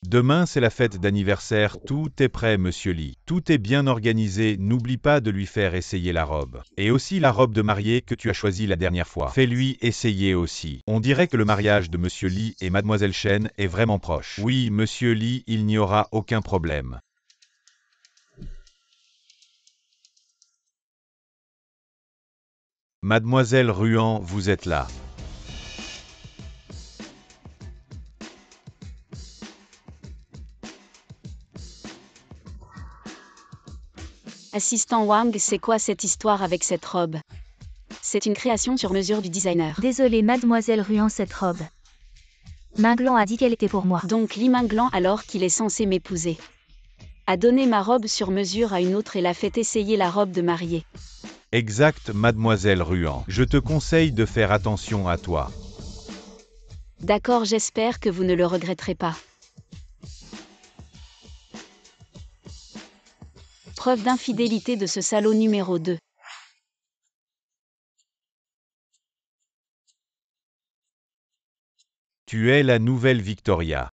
Demain, c'est la fête d'anniversaire, tout est prêt, monsieur Li. Tout est bien organisé, n'oublie pas de lui faire essayer la robe. Et aussi la robe de mariée que tu as choisie la dernière fois. Fais-lui essayer aussi. On dirait que le mariage de monsieur Li et mademoiselle Chen est vraiment proche. Oui, monsieur Li, il n'y aura aucun problème. Mademoiselle Ruan, vous êtes là. Assistant Wang, c'est quoi cette histoire avec cette robe? C'est une création sur mesure du designer. Désolée, mademoiselle Ruan, cette robe. Minglan a dit qu'elle était pour moi. Donc Li Minglan, alors qu'il est censé m'épouser, a donné ma robe sur mesure à une autre et l'a fait essayer la robe de mariée. Exact, mademoiselle Ruan. Je te conseille de faire attention à toi. D'accord, j'espère que vous ne le regretterez pas. Preuve d'infidélité de ce salaud numéro 2. Tu es la nouvelle Victoria.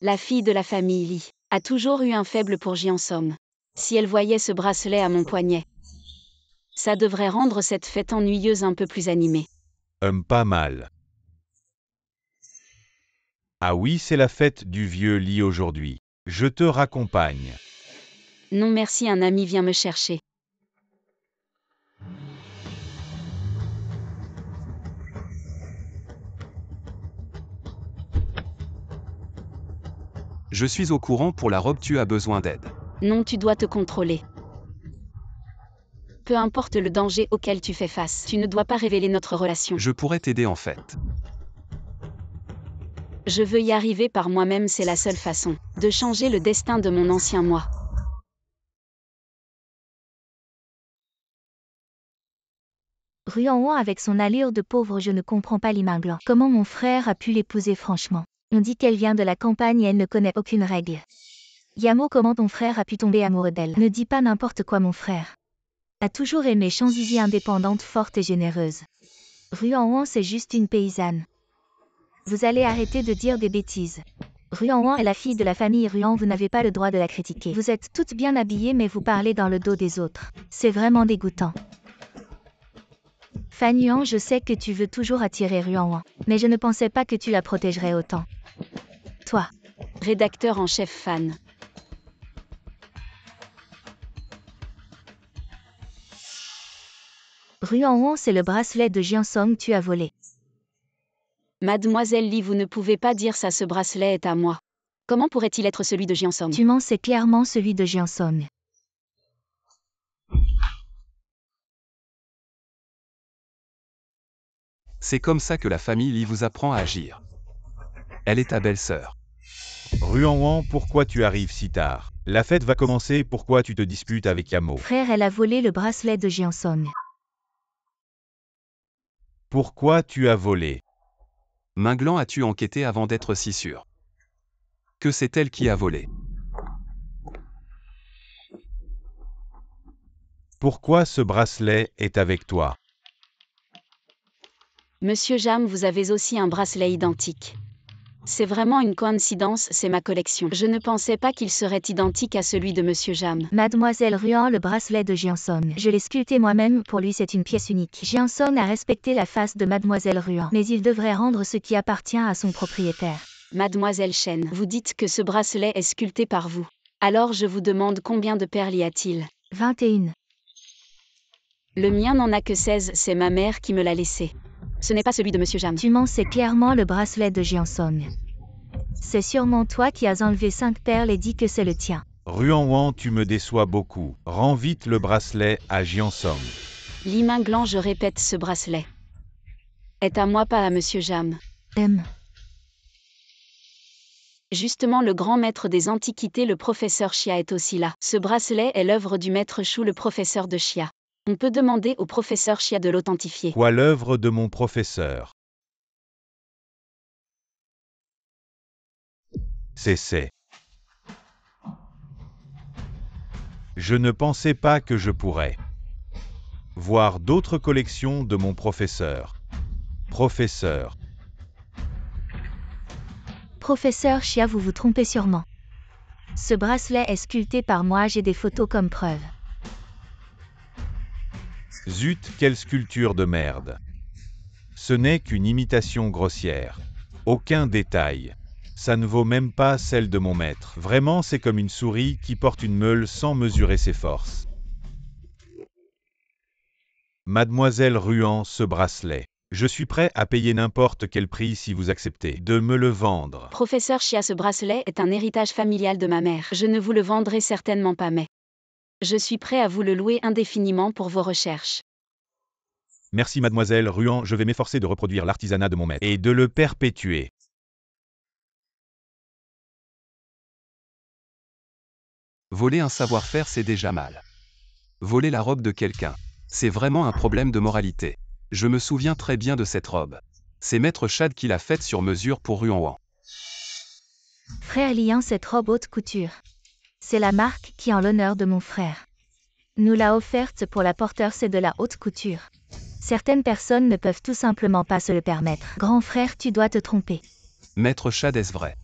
La fille de la famille Li a toujours eu un faible pour Jiansom. Si elle voyait ce bracelet à mon poignet, ça devrait rendre cette fête ennuyeuse un peu plus animée. Pas mal. Ah oui, c'est la fête du vieux lit aujourd'hui. Je te raccompagne. Non merci, un ami vient me chercher. Je suis au courant pour la robe, tu as besoin d'aide. Non, tu dois te contrôler. Peu importe le danger auquel tu fais face, tu ne dois pas révéler notre relation. Je pourrais t'aider en fait. Je veux y arriver par moi-même, c'est la seule façon de changer le destin de mon ancien moi. Ruan avec son allure de pauvre, je ne comprends pas Liminglan. Comment mon frère a pu l'épouser franchement? On dit qu'elle vient de la campagne et elle ne connaît aucune règle. Yamo, comment ton frère a pu tomber amoureux d'elle? Ne dis pas n'importe quoi, mon frère a toujours aimé Shanzizi, indépendante, forte et généreuse. Ruan c'est juste une paysanne. Vous allez arrêter de dire des bêtises. Ruan est la fille de la famille Ruan, vous n'avez pas le droit de la critiquer. Vous êtes toutes bien habillées mais vous parlez dans le dos des autres. C'est vraiment dégoûtant. Fanuan, je sais que tu veux toujours attirer Ruan, mais je ne pensais pas que tu la protégerais autant. Toi. Rédacteur en chef fan. Ruan, c'est le bracelet de Jiansong, tu as volé. Mademoiselle Li, vous ne pouvez pas dire ça, ce bracelet est à moi. Comment pourrait-il être celui de Jiansong? Tu mens, c'est clairement celui de Jiansong. C'est comme ça que la famille Li vous apprend à agir. Elle est ta belle-sœur. Ruan, pourquoi tu arrives si tard? La fête va commencer, pourquoi tu te disputes avec Yamo? Frère, elle a volé le bracelet de Jiansong. Pourquoi tu as volé? Minglan, as-tu enquêté avant d'être si sûr que c'est elle qui a volé? Pourquoi ce bracelet est avec toi? Monsieur Jam, vous avez aussi un bracelet identique. C'est vraiment une coïncidence, c'est ma collection. Je ne pensais pas qu'il serait identique à celui de Monsieur Jam. Mademoiselle Ruan, le bracelet de Jiansong. Je l'ai sculpté moi-même, pour lui c'est une pièce unique. Jiansong a respecté la face de Mademoiselle Ruan, mais il devrait rendre ce qui appartient à son propriétaire. Mademoiselle Chen, vous dites que ce bracelet est sculpté par vous. Alors je vous demande combien de perles y a-t-il? 21. Le mien n'en a que 16, c'est ma mère qui me l'a laissé. Ce n'est pas celui de Monsieur Jam. Tu mens, c'est clairement le bracelet de Jiansong. C'est sûrement toi qui as enlevé 5 perles et dit que c'est le tien. Ruan, tu me déçois beaucoup. Rends vite le bracelet à Jiansong. Li Minglan, je répète, ce bracelet est à moi, pas à Monsieur Jam. Justement, le grand maître des antiquités, le professeur Chia, est aussi là. Ce bracelet est l'œuvre du maître Shu, le professeur de Chia. On peut demander au professeur Chia de l'authentifier. Quoi, l'œuvre de mon professeur? C'est. Je ne pensais pas que je pourrais voir d'autres collections de mon professeur. Professeur. Professeur Chia, vous vous trompez sûrement. Ce bracelet est sculpté par moi, j'ai des photos comme preuve. Zut, quelle sculpture de merde. Ce n'est qu'une imitation grossière. Aucun détail. Ça ne vaut même pas celle de mon maître. Vraiment, c'est comme une souris qui porte une meule sans mesurer ses forces. Mademoiselle Ruan, ce bracelet. Je suis prêt à payer n'importe quel prix si vous acceptez de me le vendre. Professeur Chia, ce bracelet est un héritage familial de ma mère. Je ne vous le vendrai certainement pas, mais je suis prêt à vous le louer indéfiniment pour vos recherches. Merci mademoiselle Ruan, je vais m'efforcer de reproduire l'artisanat de mon maître et de le perpétuer. Voler un savoir-faire, c'est déjà mal. Voler la robe de quelqu'un, c'est vraiment un problème de moralité. Je me souviens très bien de cette robe. C'est Maître Chad qui l'a faite sur mesure pour Ruan. Frère Lian, cette robe haute couture. C'est la marque qui en l'honneur de mon frère nous l'a offerte pour la porteur, c'est de la haute couture. Certaines personnes ne peuvent tout simplement pas se le permettre. Grand frère, tu dois te tromper. Maître Chad, est-ce vrai?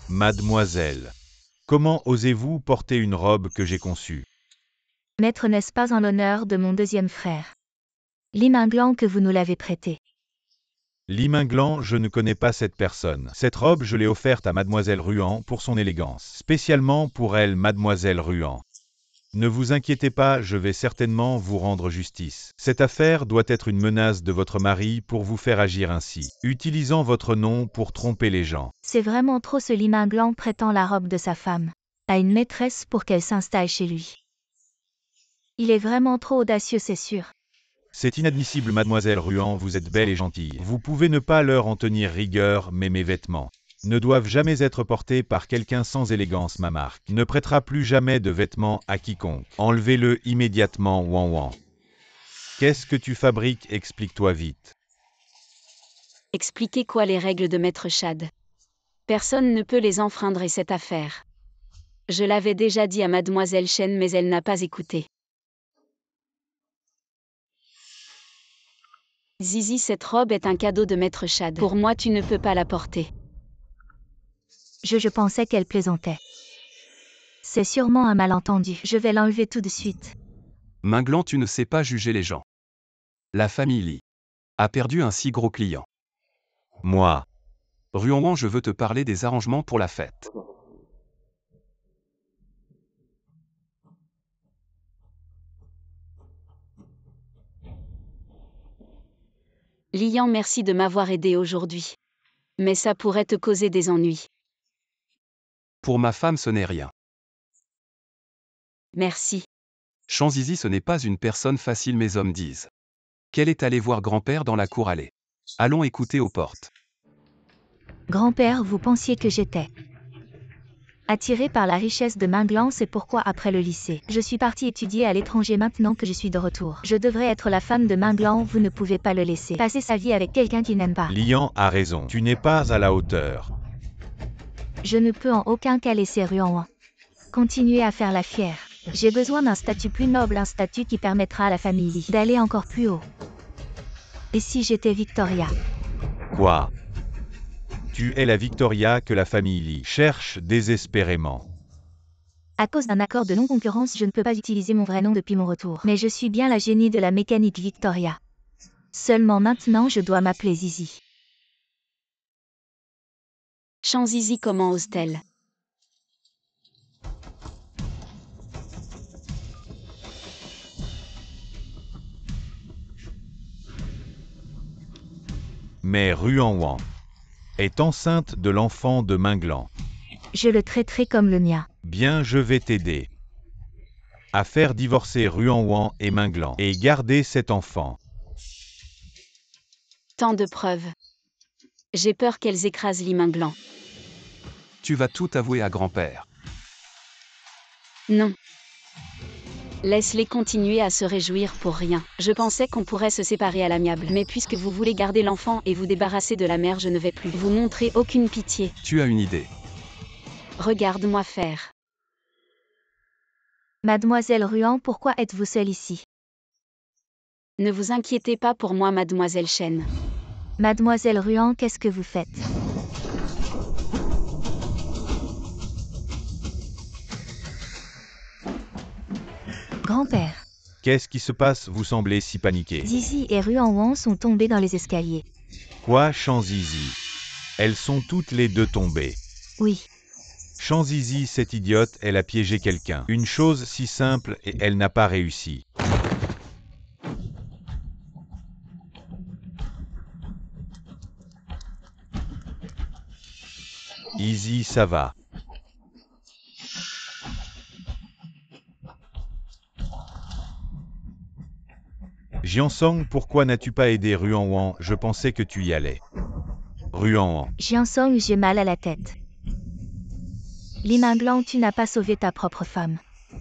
Mademoiselle, comment osez-vous porter une robe que j'ai conçue? Maître, n'est-ce pas en l'honneur de mon deuxième frère Li Minglan que vous nous l'avez prêté. Li Minglan, je ne connais pas cette personne. Cette robe, je l'ai offerte à Mademoiselle Ruan pour son élégance. Spécialement pour elle, Mademoiselle Ruan. Ne vous inquiétez pas, je vais certainement vous rendre justice. Cette affaire doit être une menace de votre mari pour vous faire agir ainsi, utilisant votre nom pour tromper les gens. C'est vraiment trop, ce Li Minglan prêtant la robe de sa femme à une maîtresse pour qu'elle s'installe chez lui. Il est vraiment trop audacieux, c'est sûr. C'est inadmissible, Mademoiselle Ruan, vous êtes belle et gentille. Vous pouvez ne pas leur en tenir rigueur, mais mes vêtements ne doivent jamais être portés par quelqu'un sans élégance. Ma marque ne prêtera plus jamais de vêtements à quiconque. Enlevez-le immédiatement, Wan Wan. Qu'est-ce que tu fabriques? Explique-toi vite. Expliquez quoi les règles de Maître Chad? Personne ne peut les enfreindre et cette affaire. Je l'avais déjà dit à Mademoiselle Chen mais elle n'a pas écouté. Zizi, cette robe est un cadeau de Maître Chad. Pour moi, tu ne peux pas la porter. Je pensais qu'elle plaisantait. C'est sûrement un malentendu. Je vais l'enlever tout de suite. Minglan, tu ne sais pas juger les gens. La famille Li a perdu un si gros client. Moi. Ruan, je veux te parler des arrangements pour la fête. Lian, merci de m'avoir aidé aujourd'hui. Mais ça pourrait te causer des ennuis. Pour ma femme, ce n'est rien. Merci. Shanzizi, ce n'est pas une personne facile, mes hommes disent. Qu'elle est allée voir grand-père dans la cour allée. Allons écouter aux portes. Grand-père, vous pensiez que j'étais attiré par la richesse de Minglan, c'est pourquoi après le lycée, je suis partie étudier à l'étranger. Maintenant que je suis de retour, je devrais être la femme de Minglan. Vous ne pouvez pas le laisser passer sa vie avec quelqu'un qu'il n'aime pas. Lian a raison. Tu n'es pas à la hauteur. Je ne peux en aucun cas laisser Ruan continuer à faire la fière. J'ai besoin d'un statut plus noble, un statut qui permettra à la famille Li d'aller encore plus haut. Et si j'étais Victoria? Quoi? Tu es la Victoria que la famille Li cherche désespérément. À cause d'un accord de non-concurrence, je ne peux pas utiliser mon vrai nom depuis mon retour. Mais je suis bien la génie de la mécanique Victoria. Seulement maintenant, je dois m'appeler Zizi. Shanzizi, comment ose-t-elle? Mais Ruan Wan est enceinte de l'enfant de Minglan. Je le traiterai comme le mien. Bien, je vais t'aider à faire divorcer Ruan Wan et Minglan et garder cet enfant. Tant de preuves. J'ai peur qu'elles écrasent Li Minglan. Tu vas tout avouer à grand-père. Non. Laisse-les continuer à se réjouir pour rien. Je pensais qu'on pourrait se séparer à l'amiable. Mais puisque vous voulez garder l'enfant et vous débarrasser de la mère, je ne vais plus vous montrer aucune pitié. Tu as une idée. Regarde-moi faire. Mademoiselle Ruan, pourquoi êtes-vous seule ici? Ne vous inquiétez pas pour moi, Mademoiselle Chen. Mademoiselle Ruan, qu'est-ce que vous faites? Grand-père. Qu'est-ce qui se passe? Vous semblez si paniqué. Zizi et Ruan Wan sont tombés dans les escaliers. Quoi, Shanzizi? Elles sont toutes les deux tombées. Oui. Shanzizi, cette idiote, elle a piégé quelqu'un. Une chose si simple et elle n'a pas réussi. Easy, ça va. Jiansong, pourquoi n'as-tu pas aidé Ruan Wan? Je pensais que tu y allais. Ruan Wan. Jiansong, j'ai mal à la tête. Li Minglan, tu n'as pas sauvé ta propre femme.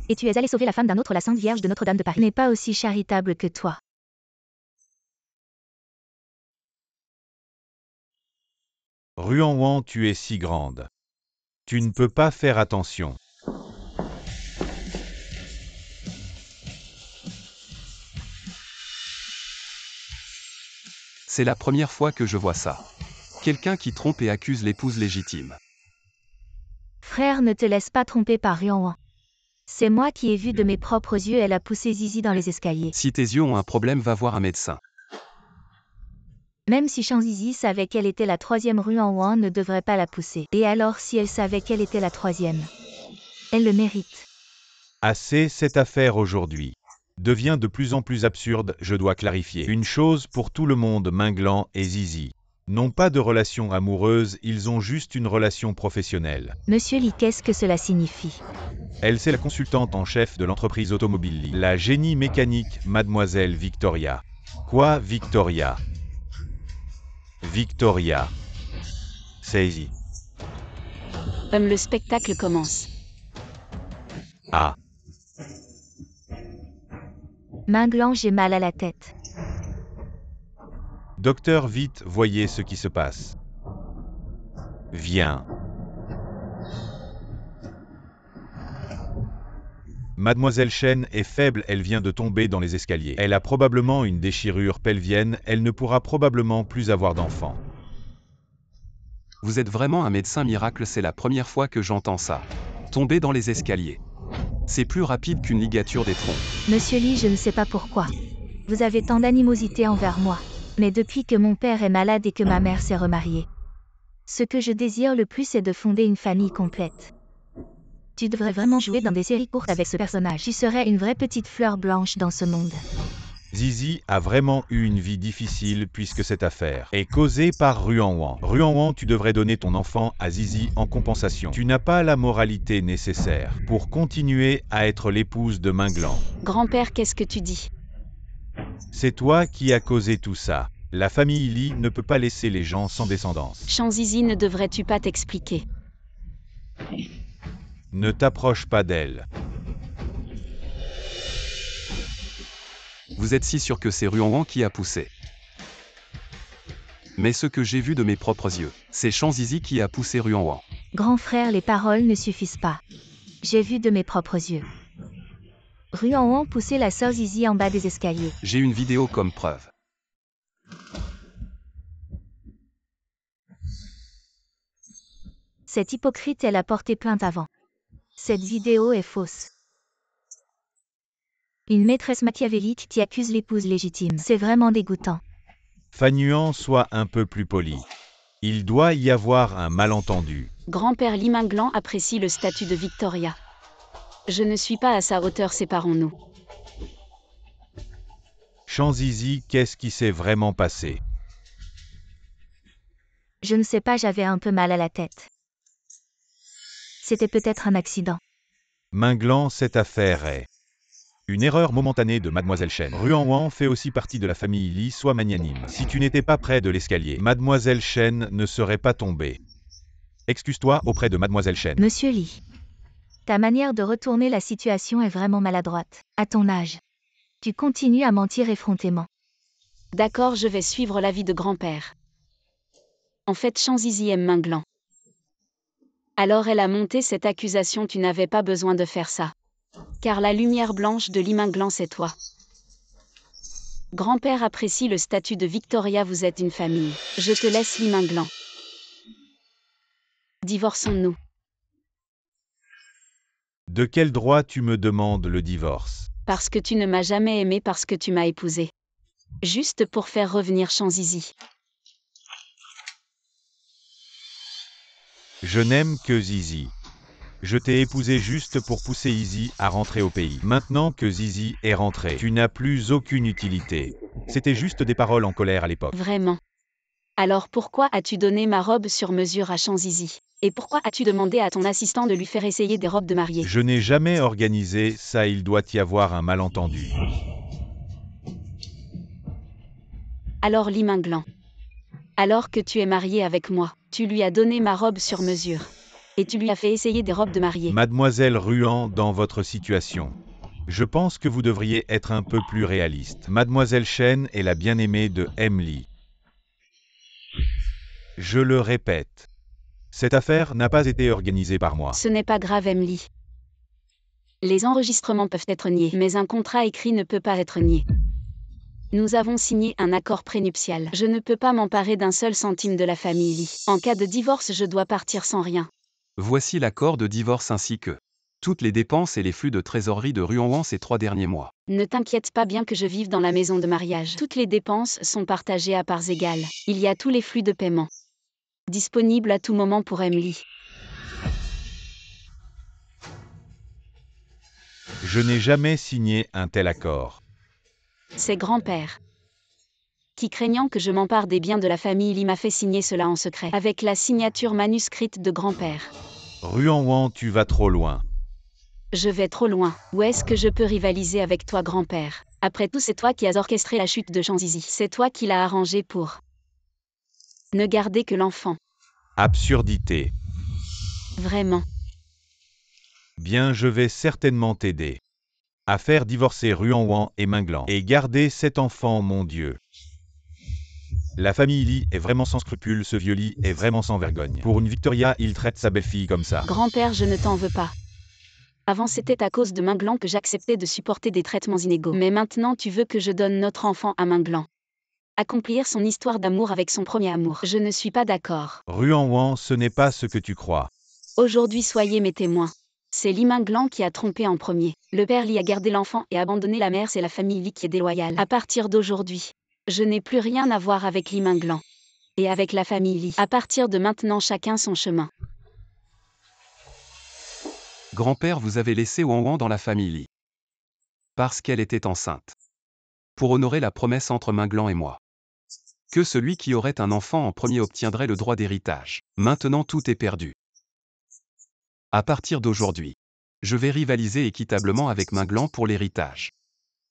Et tu es allé sauver la femme d'un autre, la Sainte Vierge de Notre-Dame de Paris. N'est pas aussi charitable que toi. Ruan Wan, tu es si grande. Tu ne peux pas faire attention. C'est la première fois que je vois ça. Quelqu'un qui trompe et accuse l'épouse légitime. Frère, ne te laisse pas tromper par Ruan Wan. C'est moi qui ai vu de mes propres yeux, elle a poussé Zizi dans les escaliers. Si tes yeux ont un problème, va voir un médecin. Même si Zizi savait qu'elle était la troisième, Ruan ne devrait pas la pousser. Et alors si elle savait qu'elle était la troisième? Elle le mérite. Assez, cette affaire aujourd'hui devient de plus en plus absurde, je dois clarifier. Une chose pour tout le monde, Minglan et Zizi n'ont pas de relation amoureuse, ils ont juste une relation professionnelle. Monsieur Lee, qu'est-ce que cela signifie? Elle, c'est la consultante en chef de l'entreprise automobile Lee, la génie mécanique, mademoiselle Victoria. Quoi, Victoria? Victoria. Saisie. Le spectacle commence. Ah. Minglan, j'ai mal à la tête. Docteur, vite, voyez ce qui se passe. Viens. Mademoiselle Chen est faible, elle vient de tomber dans les escaliers. Elle a probablement une déchirure pelvienne, elle ne pourra probablement plus avoir d'enfant. Vous êtes vraiment un médecin miracle, c'est la première fois que j'entends ça. Tomber dans les escaliers. C'est plus rapide qu'une ligature des troncs. Monsieur Lee, je ne sais pas pourquoi. Vous avez tant d'animosité envers moi. Mais depuis que mon père est malade et que ma mère s'est remariée, ce que je désire le plus, c'est de fonder une famille complète. Tu devrais vraiment jouer dans des séries courtes avec ce personnage. Tu serais une vraie petite fleur blanche dans ce monde. Zizi a vraiment eu une vie difficile puisque cette affaire est causée par Ruan. Ruan, tu devrais donner ton enfant à Zizi en compensation. Tu n'as pas la moralité nécessaire pour continuer à être l'épouse de Minglan. Grand-père, qu'est-ce que tu dis? C'est toi qui as causé tout ça. La famille Lee ne peut pas laisser les gens sans descendance. Zizi, ne devrais-tu pas t'expliquer? Ne t'approche pas d'elle. Vous êtes si sûr que c'est Ruan qui a poussé? Mais ce que j'ai vu de mes propres yeux, c'est Zizi qui a poussé Ruan. Grand frère, les paroles ne suffisent pas. J'ai vu de mes propres yeux. Ruan poussait la sœur Zizi en bas des escaliers. J'ai une vidéo comme preuve. Cette hypocrite, elle a porté plainte avant. Cette vidéo est fausse. Une maîtresse machiavélique qui accuse l'épouse légitime. C'est vraiment dégoûtant. Fanuan, sois un peu plus poli. Il doit y avoir un malentendu. Grand-père Lee, Minglan apprécie le statut de Victoria. Je ne suis pas à sa hauteur, séparons-nous. Zizi, qu'est-ce qui s'est vraiment passé? Je ne sais pas, j'avais un peu mal à la tête. C'était peut-être un accident. Minglan, cette affaire est une erreur momentanée de Mademoiselle Chen. Ruan fait aussi partie de la famille Lee, sois magnanime. Si tu n'étais pas près de l'escalier, Mademoiselle Chen ne serait pas tombée. Excuse-toi auprès de Mademoiselle Chen. Monsieur Lee, ta manière de retourner la situation est vraiment maladroite. À ton âge, tu continues à mentir effrontément. D'accord, je vais suivre l'avis de grand-père. En fait, Zizi aime Minglan. Alors elle a monté cette accusation, tu n'avais pas besoin de faire ça. Car la lumière blanche de Lee Minglan, c'est toi. Grand-père apprécie le statut de Victoria, vous êtes une famille. Je te laisse Lee Minglan. Divorçons-nous. De quel droit tu me demandes le divorce? Parce que tu ne m'as jamais aimé, parce que tu m'as épousé. Juste pour faire revenir Zizi. Je n'aime que Zizi. Je t'ai épousé juste pour pousser Zizi à rentrer au pays. Maintenant que Zizi est rentré, tu n'as plus aucune utilité. C'était juste des paroles en colère à l'époque. Vraiment. Alors pourquoi as-tu donné ma robe sur mesure à Zizi? Et pourquoi as-tu demandé à ton assistant de lui faire essayer des robes de mariée? Je n'ai jamais organisé ça, il doit y avoir un malentendu. Alors Lee Minglan. Alors que tu es marié avec moi, tu lui as donné ma robe sur mesure. Et tu lui as fait essayer des robes de mariée. Mademoiselle Ruan, dans votre situation, je pense que vous devriez être un peu plus réaliste. Mademoiselle Chen est la bien-aimée de Emily. Je le répète, cette affaire n'a pas été organisée par moi. Ce n'est pas grave, Emily. Les enregistrements peuvent être niés, mais un contrat écrit ne peut pas être nié. Nous avons signé un accord prénuptial. Je ne peux pas m'emparer d'un seul centime de la famille Lee. En cas de divorce, je dois partir sans rien. Voici l'accord de divorce ainsi que Toutes les dépenses et les flux de trésorerie de Ruanwan ces 3 derniers mois. Ne t'inquiète pas, bien que je vive dans la maison de mariage. Toutes les dépenses sont partagées à parts égales. Il y a tous les flux de paiement disponibles à tout moment pour Emily. Je n'ai jamais signé un tel accord. C'est grand-père qui, craignant que je m'empare des biens de la famille Lee, m'a fait signer cela en secret, avec la signature manuscrite de grand-père. Ruanwan, tu vas trop loin. Je vais trop loin. Où est-ce que je peux rivaliser avec toi, grand-père? Après tout, c'est toi qui as orchestré la chute de Jean-Zizi. C'est toi qui l'as arrangé pour ne garder que l'enfant. Absurdité. Vraiment. Bien, je vais certainement t'aider à faire divorcer Ruanwan et Minglan et garder cet enfant, mon Dieu. La famille Lee est vraiment sans scrupules, ce vieux Lee est vraiment sans vergogne. Pour une Victoria, il traite sa belle-fille comme ça. Grand-père, je ne t'en veux pas. Avant, c'était à cause de Minglan que j'acceptais de supporter des traitements inégaux. Mais maintenant, tu veux que je donne notre enfant à Minglan. Accomplir son histoire d'amour avec son premier amour. Je ne suis pas d'accord. Ruanwan, ce n'est pas ce que tu crois. Aujourd'hui, soyez mes témoins. C'est Lee Minglan qui a trompé en premier. Le père Lee a gardé l'enfant et abandonné la mère, c'est la famille Lee qui est déloyale. À partir d'aujourd'hui, je n'ai plus rien à voir avec Lee Minglan. Et avec la famille Lee. À partir de maintenant, chacun son chemin. Grand-père, vous avez laissé Ruanwan dans la famille Lee. Parce qu'elle était enceinte. Pour honorer la promesse entre Minglan et moi. Que celui qui aurait un enfant en premier obtiendrait le droit d'héritage. Maintenant tout est perdu. À partir d'aujourd'hui, je vais rivaliser équitablement avec Minglan pour l'héritage.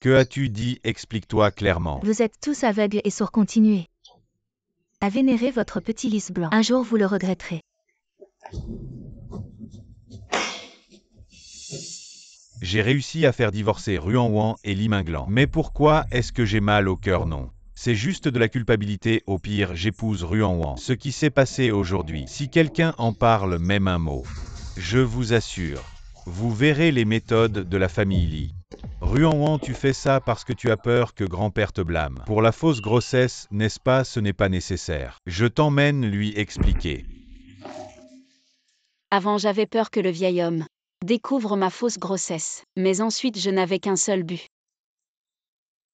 Que as-tu dit? Explique-toi clairement. Vous êtes tous aveugles et sourds, continuez à vénérer votre petit lys blanc. Un jour vous le regretterez. J'ai réussi à faire divorcer Ruanwan et Lee Minglan. Mais pourquoi est-ce que j'ai mal au cœur? Non. C'est juste de la culpabilité, au pire j'épouse Ruanwan. Ce qui s'est passé aujourd'hui, si quelqu'un en parle même un mot, je vous assure, vous verrez les méthodes de la famille Lee. Ruanwan, tu fais ça parce que tu as peur que grand-père te blâme. Pour la fausse grossesse, n'est-ce pas? Ce n'est pas nécessaire. Je t'emmène lui expliquer. Avant, j'avais peur que le vieil homme découvre ma fausse grossesse. Mais ensuite, je n'avais qu'un seul but.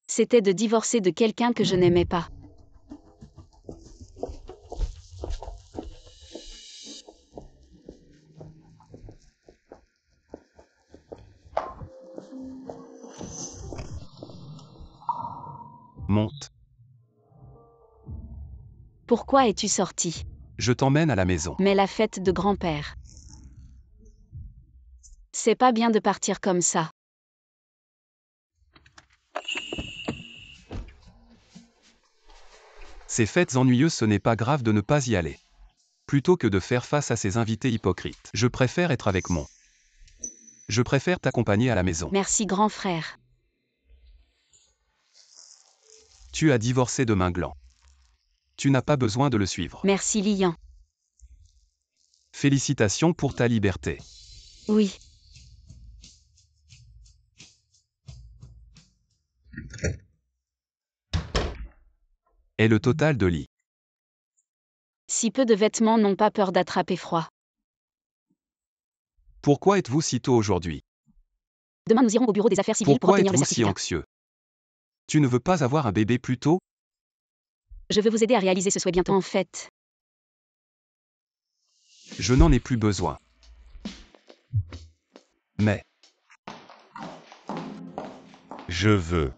C'était de divorcer de quelqu'un que je n'aimais pas. Monte. Pourquoi es-tu sorti? Je t'emmène à la maison. Mais la fête de grand-père. C'est pas bien de partir comme ça. Ces fêtes ennuyeuses, ce n'est pas grave de ne pas y aller. Plutôt que de faire face à ces invités hypocrites, je préfère être avec mon. Je préfère t'accompagner à la maison. Merci, grand frère. Tu as divorcé de Minglan. Tu n'as pas besoin de le suivre. Merci, Lian. Félicitations pour ta liberté. Oui. Et le total de Lee. Si peu de vêtements n'ont pas peur d'attraper froid. Pourquoi êtes-vous si tôt aujourd'hui? Demain, nous irons au bureau des affaires civiles pour Pourquoi obtenir le êtes-vous si certificat. anxieux? Tu ne veux pas avoir un bébé plus tôt? Je veux vous aider à réaliser ce souhait bientôt. En fait, Je n'en ai plus besoin. Mais, Je veux.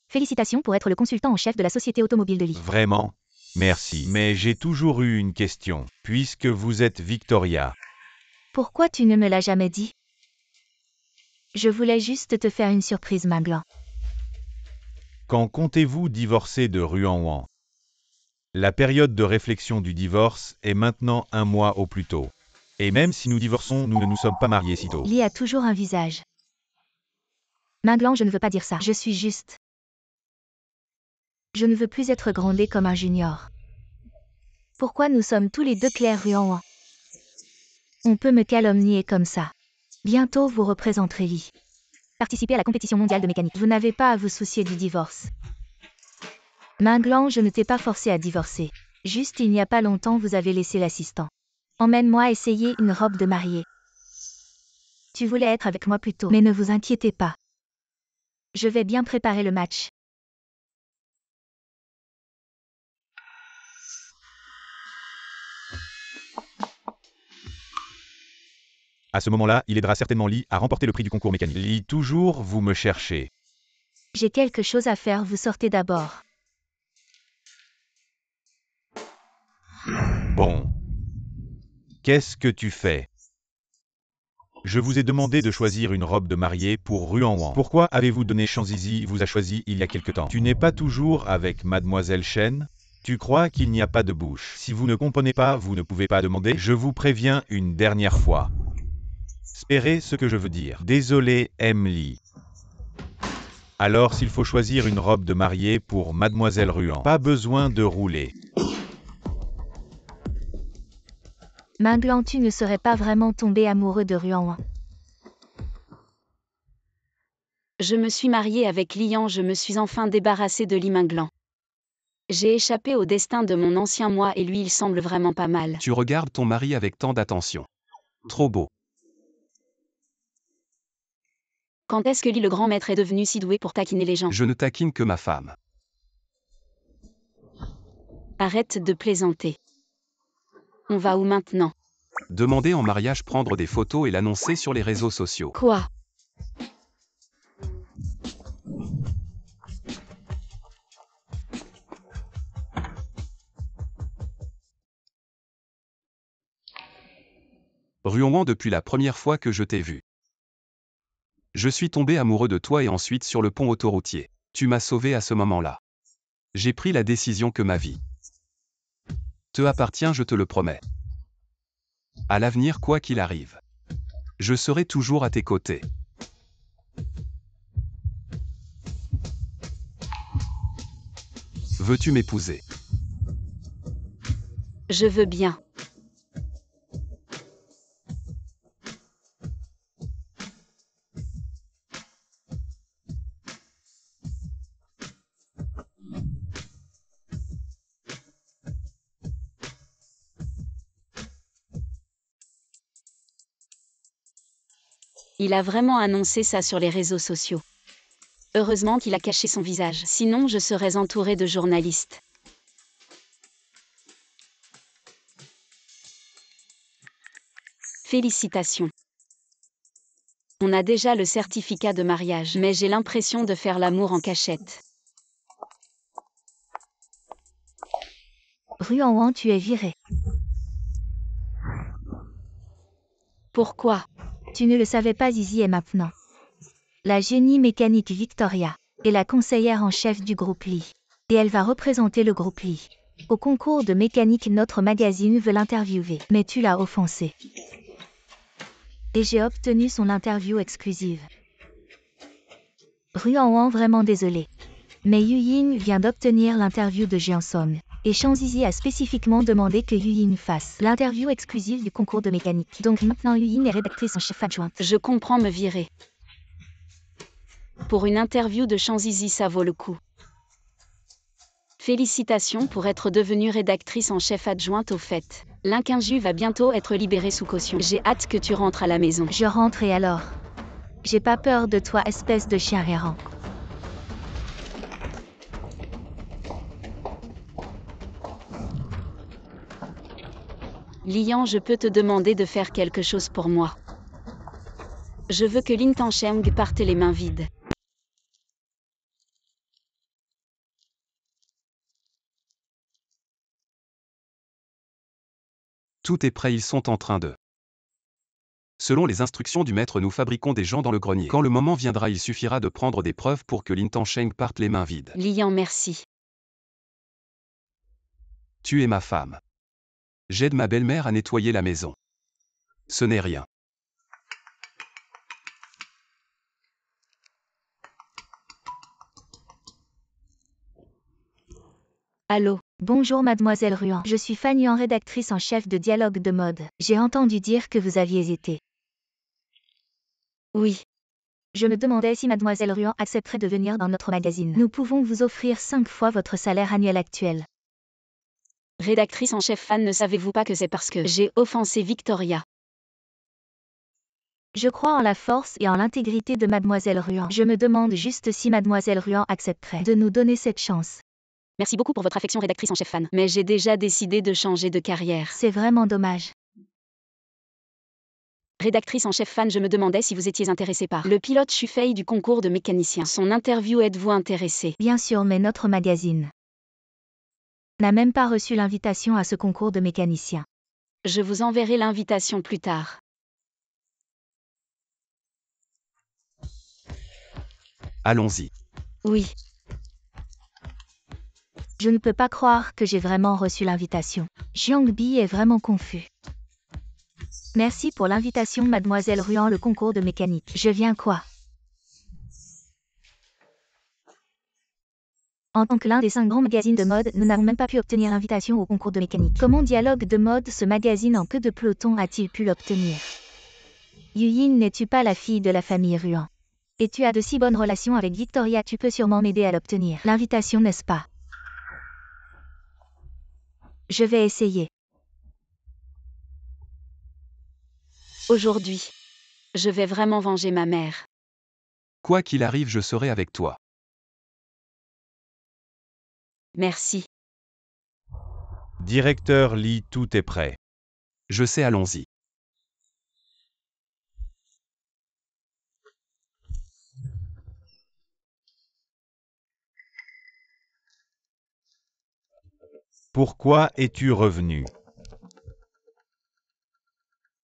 Félicitations pour être le consultant en chef de la société automobile de Lee. Vraiment? Merci. Mais j'ai toujours eu une question. Puisque vous êtes Victoria, Pourquoi tu ne me l'as jamais dit? Je voulais juste te faire une surprise, Minglan. quand comptez-vous divorcer de Ruanwan? La période de réflexion du divorce est maintenant 1 mois au plus tôt. Et même si nous divorçons, nous ne nous sommes pas mariés si tôt. Lee a toujours un visage. Minglan, je ne veux pas dire ça. Je suis juste. Je ne veux plus être grondée comme un junior. Pourquoi nous sommes tous les deux Claire Ruanwan? On peut me calomnier comme ça. Bientôt vous représenterez Lee. Participez à la compétition mondiale de mécanique. Vous n'avez pas à vous soucier du divorce. Minglan, je ne t'ai pas forcé à divorcer. Juste il n'y a pas longtemps vous avez laissé l'assistant. Emmène-moi essayer une robe de mariée. Tu voulais être avec moi plus tôt, mais ne vous inquiétez pas. Je vais bien préparer le match. À ce moment-là, il aidera certainement Lee à remporter le prix du concours mécanique. Lee, toujours vous me cherchez. J'ai quelque chose à faire, vous sortez d'abord. Bon. Qu'est-ce que tu fais? Je vous ai demandé de choisir une robe de mariée pour Ruan. Pourquoi avez-vous donné Shanzizi vous a choisi il y a quelque temps? Tu n'es pas toujours avec Mademoiselle Shen? Tu crois qu'il n'y a pas de bouche? Si vous ne comprenez pas, vous ne pouvez pas demander. Je vous préviens une dernière fois. Espérez ce que je veux dire. Désolé, Emily. Alors s'il faut choisir une robe de mariée pour Mademoiselle Ruan, pas besoin de rouler. Minglan, tu ne serais pas vraiment tombé amoureux de Ruan. Je me suis mariée avec Lian, je me suis enfin débarrassée de Li Minglan. J'ai échappé au destin de mon ancien moi et lui il semble vraiment pas mal. Tu regardes ton mari avec tant d'attention. Trop beau. Quand est-ce que Li le grand maître est devenu si doué pour taquiner les gens? Je ne taquine que ma femme. Arrête de plaisanter. On va où maintenant? Demander en mariage, prendre des photos et l'annoncer sur les réseaux sociaux. Quoi? Ruan, depuis la première fois que je t'ai vu. Je suis tombé amoureux de toi et ensuite sur le pont autoroutier. Tu m'as sauvé à ce moment-là. J'ai pris la décision que ma vie te appartient, je te le promets. À l'avenir, quoi qu'il arrive, je serai toujours à tes côtés. Veux-tu m'épouser? Je veux bien. Il a vraiment annoncé ça sur les réseaux sociaux. Heureusement qu'il a caché son visage, sinon je serais entourée de journalistes. Félicitations. On a déjà le certificat de mariage, mais j'ai l'impression de faire l'amour en cachette. Ruan, tu es viré. Pourquoi? Tu ne le savais pas, Zizi est maintenant la génie mécanique Victoria est la conseillère en chef du groupe Lee. Et elle va représenter le groupe Lee au concours de mécanique. Notre magazine veut l'interviewer, mais tu l'as offensé. Et j'ai obtenu son interview exclusive. Ruan, vraiment désolé. Mais Yuyin vient d'obtenir l'interview de Jian Song. Et Shanzizi a spécifiquement demandé que Yuyin fasse l'interview exclusive du concours de mécanique. Donc maintenant Yuyin est rédactrice en chef adjointe. Je comprends me virer. Pour une interview de Shanzizi, ça vaut le coup. Félicitations pour être devenue rédactrice en chef adjointe au fait. L'Inquinju va bientôt être libéré sous caution. J'ai hâte que tu rentres à la maison. Je rentre et alors? J'ai pas peur de toi, espèce de chien errant. Lian, je peux te demander de faire quelque chose pour moi. Je veux que Lin Tansheng parte les mains vides. Tout est prêt, ils sont en train de. Selon les instructions du maître, nous fabriquons des gens dans le grenier. Quand le moment viendra, il suffira de prendre des preuves pour que Lin Tansheng parte les mains vides. Lian, merci. Tu es ma femme. J'aide ma belle-mère à nettoyer la maison. Ce n'est rien. Allô? Bonjour mademoiselle Ruan. Je suis Fanny, rédactrice en chef de Dialogue de mode. J'ai entendu dire que vous aviez été. Oui. Je me demandais si mademoiselle Ruan accepterait de venir dans notre magazine. Nous pouvons vous offrir 5 fois votre salaire annuel actuel. Rédactrice en chef fan, ne savez-vous pas que c'est parce que j'ai offensé Victoria? Je crois en la force et en l'intégrité de Mademoiselle Ruan. Je me demande juste si Mademoiselle Ruan accepterait de nous donner cette chance. Merci beaucoup pour votre affection, rédactrice en chef fan. Mais j'ai déjà décidé de changer de carrière. C'est vraiment dommage. Rédactrice en chef fan, je me demandais si vous étiez intéressée par le pilote Chufei du concours de mécanicien. Son interview, êtes-vous intéressé? Bien sûr, mais notre magazine n'a même pas reçu l'invitation à ce concours de mécanicien. Je vous enverrai l'invitation plus tard. Allons-y. Oui. Je ne peux pas croire que j'ai vraiment reçu l'invitation. Jiangbi est vraiment confus. Merci pour l'invitation, Mademoiselle Ruan, le concours de mécanique. Je viens quoi? En tant que l'un des 5 grands magazines de mode, nous n'avons même pas pu obtenir l'invitation au concours de mécanique. Comment Dialogue de mode, ce magazine en queue de peloton, a-t-il pu l'obtenir? Yuyin, n'es-tu pas la fille de la famille Ruan? Et tu as de si bonnes relations avec Victoria, tu peux sûrement m'aider à l'obtenir. L'invitation, n'est-ce pas? Je vais essayer. Aujourd'hui, je vais vraiment venger ma mère. Quoi qu'il arrive, je serai avec toi. Merci. Directeur Lee, tout est prêt. Je sais, allons-y. Pourquoi es-tu revenu?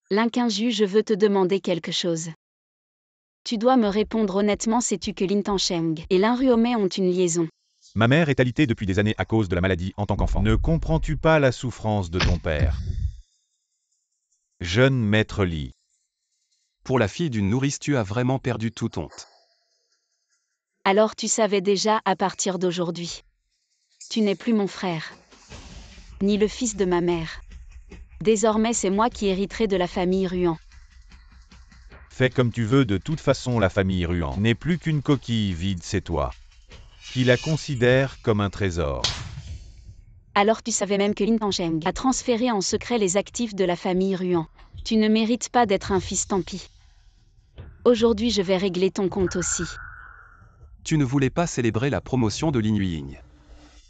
Linquinju, je veux te demander quelque chose. Tu dois me répondre honnêtement, sais-tu que Lin Tansheng et Lin Ruomei ont une liaison? Ma mère est alitée depuis des années à cause de la maladie en tant qu'enfant. Ne comprends-tu pas la souffrance de ton père? Jeune maître Lee. Pour la fille d'une nourrice, tu as vraiment perdu toute honte. Alors tu savais déjà à partir d'aujourd'hui. Tu n'es plus mon frère, ni le fils de ma mère. Désormais c'est moi qui hériterai de la famille Ruan. Fais comme tu veux, de toute façon la famille Ruan n'est plus qu'une coquille vide, c'est toi qui la considère comme un trésor. Alors tu savais même que Lin Tansheng a transféré en secret les actifs de la famille Ruan. Tu ne mérites pas d'être un fils, tant pis. Aujourd'hui je vais régler ton compte aussi. Tu ne voulais pas célébrer la promotion de Lin Yuying.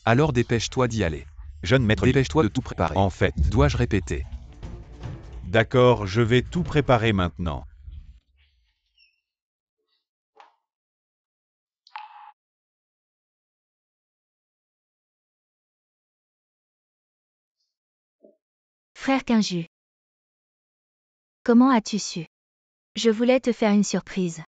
Alors dépêche-toi d'y aller. Jeune maître Lee. Dépêche-toi de tout préparer. En fait. Dois-je répéter? D'accord, je vais tout préparer maintenant. Frère Quinju. Comment as-tu su? Je voulais te faire une surprise.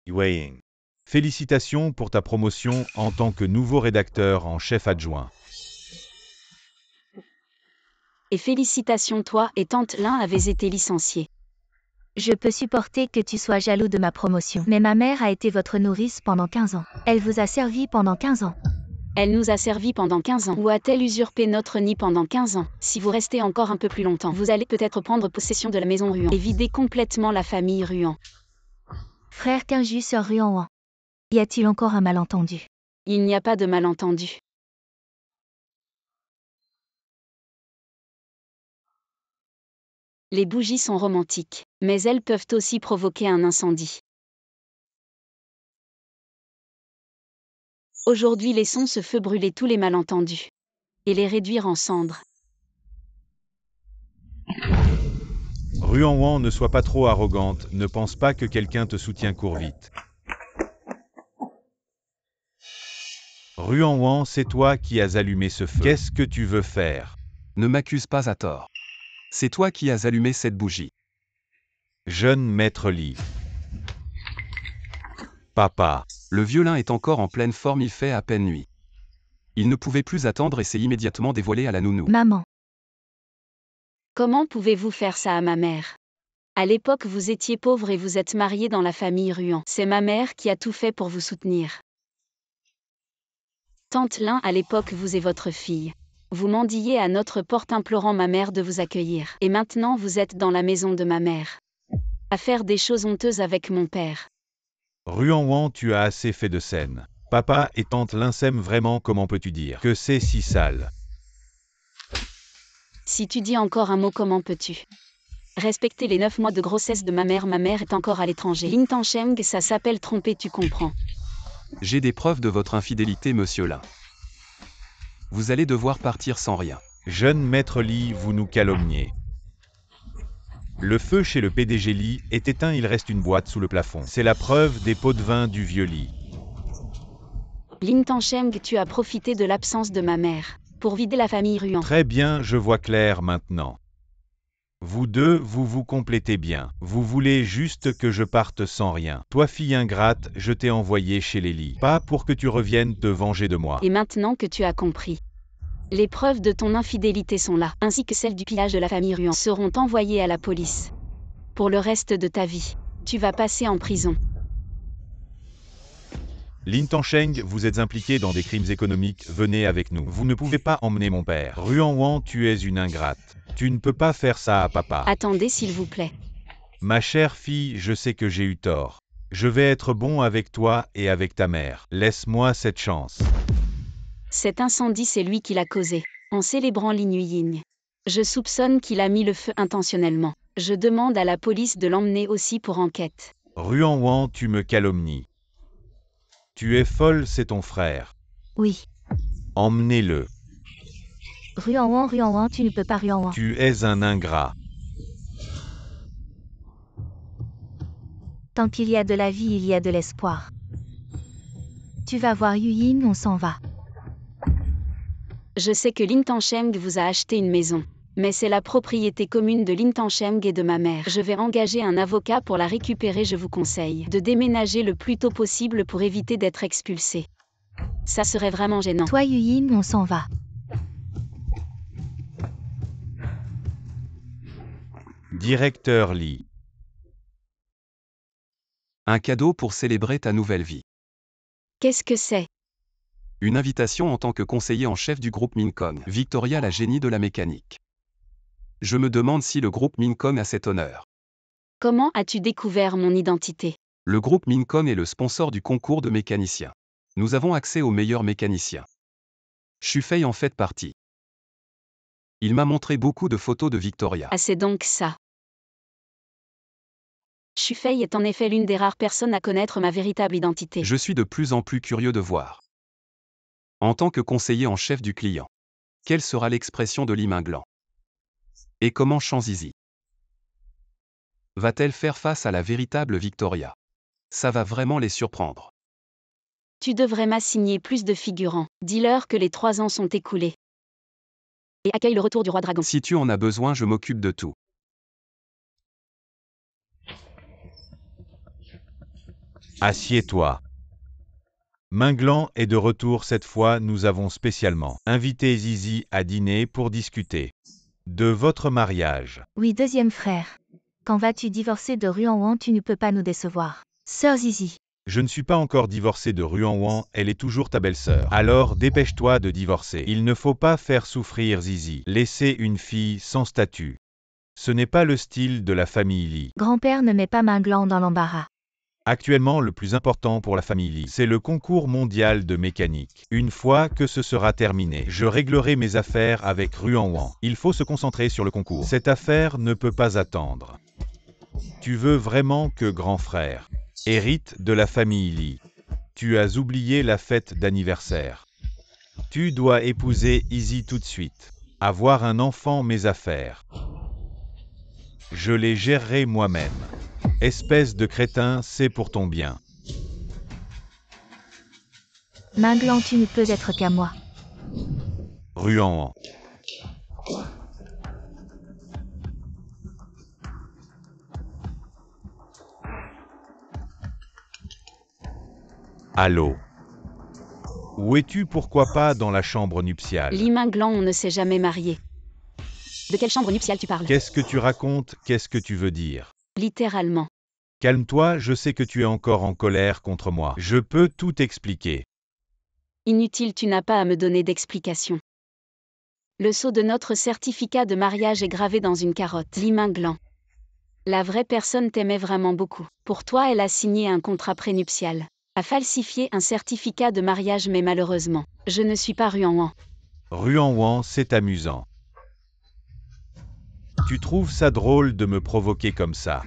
Weiing. Félicitations pour ta promotion en tant que nouveau rédacteur en chef adjoint. Et félicitations, toi et tante Lin avez été licenciés. Je peux supporter que tu sois jaloux de ma promotion. Mais ma mère a été votre nourrice pendant 15 ans. Elle vous a servi pendant 15 ans. Elle nous a servi pendant 15 ans. Ou a-t-elle usurpé notre nid pendant 15 ans? Si vous restez encore un peu plus longtemps, vous allez peut-être prendre possession de la maison Ruan et vider complètement la famille Ruan. Frère Quinju, sœur Ruan. Y a-t-il encore un malentendu? Il n'y a pas de malentendu. Les bougies sont romantiques, mais elles peuvent aussi provoquer un incendie. Aujourd'hui, laissons ce feu brûler tous les malentendus et les réduire en cendres. Ruan, ne sois pas trop arrogante, ne pense pas que quelqu'un te soutient, cours vite. Ruan, c'est toi qui as allumé ce feu. Qu'est-ce que tu veux faire? Ne m'accuse pas à tort. C'est toi qui as allumé cette bougie. Jeune maître Lee. Papa. Le violin est encore en pleine forme, il fait à peine nuit. Il ne pouvait plus attendre et s'est immédiatement dévoilé à la nounou. Maman. Comment pouvez-vous faire ça à ma mère? À l'époque, vous étiez pauvre et vous êtes marié dans la famille Ruan. C'est ma mère qui a tout fait pour vous soutenir. Tante Lin, à l'époque, vous et votre fille. Vous mendiez à notre porte implorant ma mère de vous accueillir. Et maintenant, vous êtes dans la maison de ma mère. À faire des choses honteuses avec mon père. Ruan, tu as assez fait de scène. Papa et tante Lin s'aiment vraiment, comment peux-tu dire que c'est si sale? Si tu dis encore un mot, comment peux-tu respecter les 9 mois de grossesse de ma mère est encore à l'étranger. Lin Tansheng, ça s'appelle tromper, tu comprends. J'ai des preuves de votre infidélité, monsieur Lin. Vous allez devoir partir sans rien. Jeune maître Li, vous nous calomniez. Le feu chez le PDG Li est éteint, il reste une boîte sous le plafond. C'est la preuve des pots de vin du vieux Li. Lin Tansheng, tu as profité de l'absence de ma mère pour vider la famille Ruan. Très bien, je vois clair maintenant. Vous deux, vous vous complétez bien. Vous voulez juste que je parte sans rien. Toi, fille ingrate, je t'ai envoyé chez les Li. Pas pour que tu reviennes te venger de moi. Et maintenant que tu as compris, les preuves de ton infidélité sont là, ainsi que celles du pillage de la famille Ruan seront envoyées à la police. Pour le reste de ta vie, tu vas passer en prison. Lin Tansheng, vous êtes impliqué dans des crimes économiques, venez avec nous. Vous ne pouvez pas emmener mon père. Ruan Wan, tu es une ingrate. Tu ne peux pas faire ça à papa. Attendez s'il vous plaît. Ma chère fille, je sais que j'ai eu tort. Je vais être bon avec toi et avec ta mère. Laisse-moi cette chance. Cet incendie, c'est lui qui l'a causé, en célébrant Lin Yuying. Je soupçonne qu'il a mis le feu intentionnellement. Je demande à la police de l'emmener aussi pour enquête. Ruan Wan, tu me calomnies. Tu es folle, c'est ton frère. Oui. Emmenez-le. Ruan Wan, tu ne peux pas Ruan Wan. Tu es un ingrat. Tant qu'il y a de la vie, il y a de l'espoir. Tu vas voir Yuying, on s'en va. Je sais que Lin Tansheng vous a acheté une maison. Mais c'est la propriété commune de Lin Tansheng et de ma mère. Je vais engager un avocat pour la récupérer. Je vous conseille de déménager le plus tôt possible pour éviter d'être expulsé. Ça serait vraiment gênant. Toi Yuying, on s'en va. Directeur Li. Un cadeau pour célébrer ta nouvelle vie. Qu'est-ce que c'est? Une invitation en tant que conseiller en chef du groupe Mincom. Victoria, la génie de la mécanique. Je me demande si le groupe Mincom a cet honneur. Comment as-tu découvert mon identité? Le groupe Mincom est le sponsor du concours de mécaniciens. Nous avons accès aux meilleurs mécaniciens. Shufei en fait partie. Il m'a montré beaucoup de photos de Victoria. Ah, c'est donc ça. Shufei est en effet l'une des rares personnes à connaître ma véritable identité. Je suis de plus en plus curieux de voir. En tant que conseiller en chef du client, quelle sera l'expression de Li Minglan? Et comment Zizi va-t-elle faire face à la véritable Victoria? Ça va vraiment les surprendre. Tu devrais m'assigner plus de figurants. Dis-leur que les 3 ans sont écoulés. Et accueille le retour du roi dragon. Si tu en as besoin, je m'occupe de tout. Assieds-toi. Minglan est de retour cette fois, nous avons spécialement invité Zizi à dîner pour discuter de votre mariage. Oui, deuxième frère. Quand vas-tu divorcer de Ruan Wan, tu ne peux pas nous décevoir. Sœur Zizi. Je ne suis pas encore divorcé de Ruan Wan, elle est toujours ta belle-sœur. Alors dépêche-toi de divorcer. Il ne faut pas faire souffrir Zizi. Laisser une fille sans statut. Ce n'est pas le style de la famille Li. Grand-père ne met pas Minglan dans l'embarras. Actuellement, le plus important pour la famille Li, c'est le concours mondial de mécanique. Une fois que ce sera terminé, je réglerai mes affaires avec Ruan Wan. Il faut se concentrer sur le concours. Cette affaire ne peut pas attendre. Tu veux vraiment que grand frère hérite de la famille Li. Tu as oublié la fête d'anniversaire. Tu dois épouser Izzy tout de suite. Avoir un enfant, mes affaires. Je les gérerai moi-même. Espèce de crétin, c'est pour ton bien. Minglan, tu ne peux être qu'à moi. Ruan. Allô? Où es-tu? Pourquoi pas dans la chambre nuptiale? Li Minglan, on ne s'est jamais marié. De quelle chambre nuptiale tu parles? Qu'est-ce que tu racontes? Qu'est-ce que tu veux dire? Littéralement. Calme-toi, je sais que tu es encore en colère contre moi. Je peux tout expliquer. Inutile, tu n'as pas à me donner d'explication. Le sceau de notre certificat de mariage est gravé dans une carotte. Li Minglan. La vraie personne t'aimait vraiment beaucoup. Pour toi, elle a signé un contrat prénuptial. A falsifié un certificat de mariage, mais malheureusement, je ne suis pas Ruan Wan. Ruan Wan, c'est amusant. Tu trouves ça drôle de me provoquer comme ça?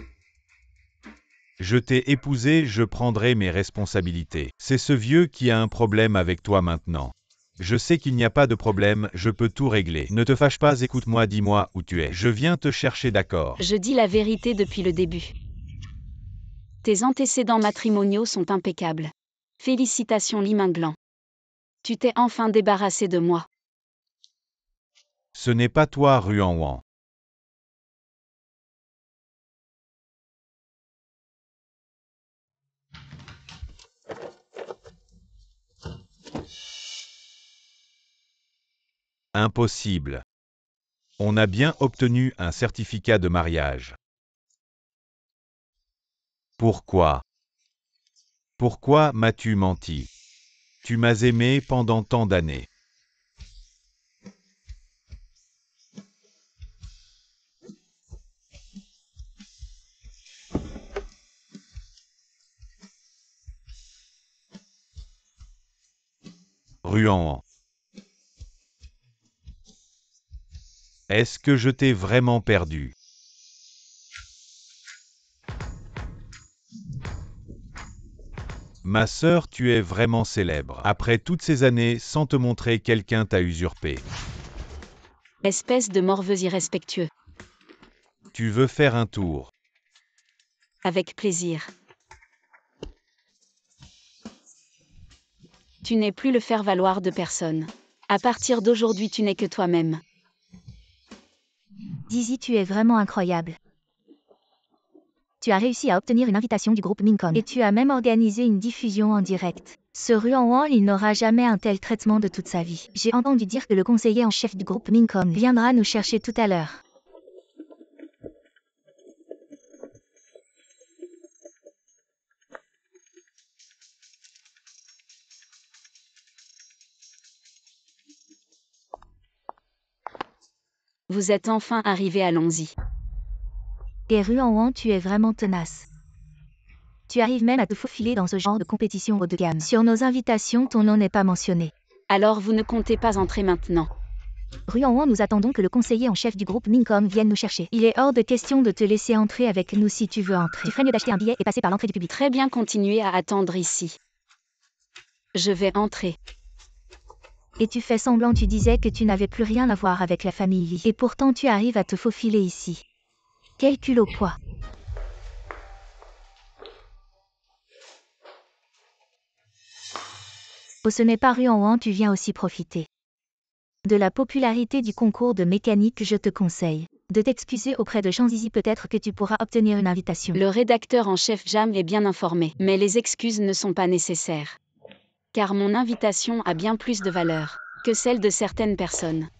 Je t'ai épousé, je prendrai mes responsabilités. C'est ce vieux qui a un problème avec toi maintenant. Je sais qu'il n'y a pas de problème, je peux tout régler. Ne te fâche pas, écoute-moi, dis-moi où tu es. Je viens te chercher, d'accord? Je dis la vérité depuis le début. Tes antécédents matrimoniaux sont impeccables. Félicitations Li Minglan. Tu t'es enfin débarrassé de moi. Ce n'est pas toi, Ruan. Impossible. On a bien obtenu un certificat de mariage. Pourquoi? Pourquoi m'as-tu menti? Tu m'as aimé pendant tant d'années. Ruan. Est-ce que je t'ai vraiment perdu? Ma sœur, tu es vraiment célèbre. Après toutes ces années, sans te montrer, quelqu'un t'a usurpé. Espèce de morveux irrespectueux. Tu veux faire un tour? Avec plaisir. Tu n'es plus le faire-valoir de personne. À partir d'aujourd'hui, tu n'es que toi-même. Dizzy, tu es vraiment incroyable. Tu as réussi à obtenir une invitation du groupe Mincom. Et tu as même organisé une diffusion en direct. Ce Ruan, il n'aura jamais un tel traitement de toute sa vie. J'ai entendu dire que le conseiller en chef du groupe Mincom viendra nous chercher tout à l'heure. Vous êtes enfin arrivé, allons-y. Et Ruan, tu es vraiment tenace. Tu arrives même à te faufiler dans ce genre de compétition haut de gamme. Sur nos invitations, ton nom n'est pas mentionné. Alors vous ne comptez pas entrer maintenant. Ruan, nous attendons que le conseiller en chef du groupe Mincom vienne nous chercher. Il est hors de question de te laisser entrer avec nous si tu veux entrer. Tu ferais mieux d'acheter un billet et passer par l'entrée du public. Très bien, continuez à attendre ici. Je vais entrer. Et tu fais semblant, tu disais que tu n'avais plus rien à voir avec la famille Lee. Et pourtant tu arrives à te faufiler ici. Quel culot quoi. Oh, ce n'est pas Ruan, tu viens aussi profiter de la popularité du concours de mécanique. Je te conseille de t'excuser auprès de Jean-Zizi, peut-être que tu pourras obtenir une invitation. Le rédacteur en chef Jam est bien informé, mais les excuses ne sont pas nécessaires. Car mon invitation a bien plus de valeur que celle de certaines personnes.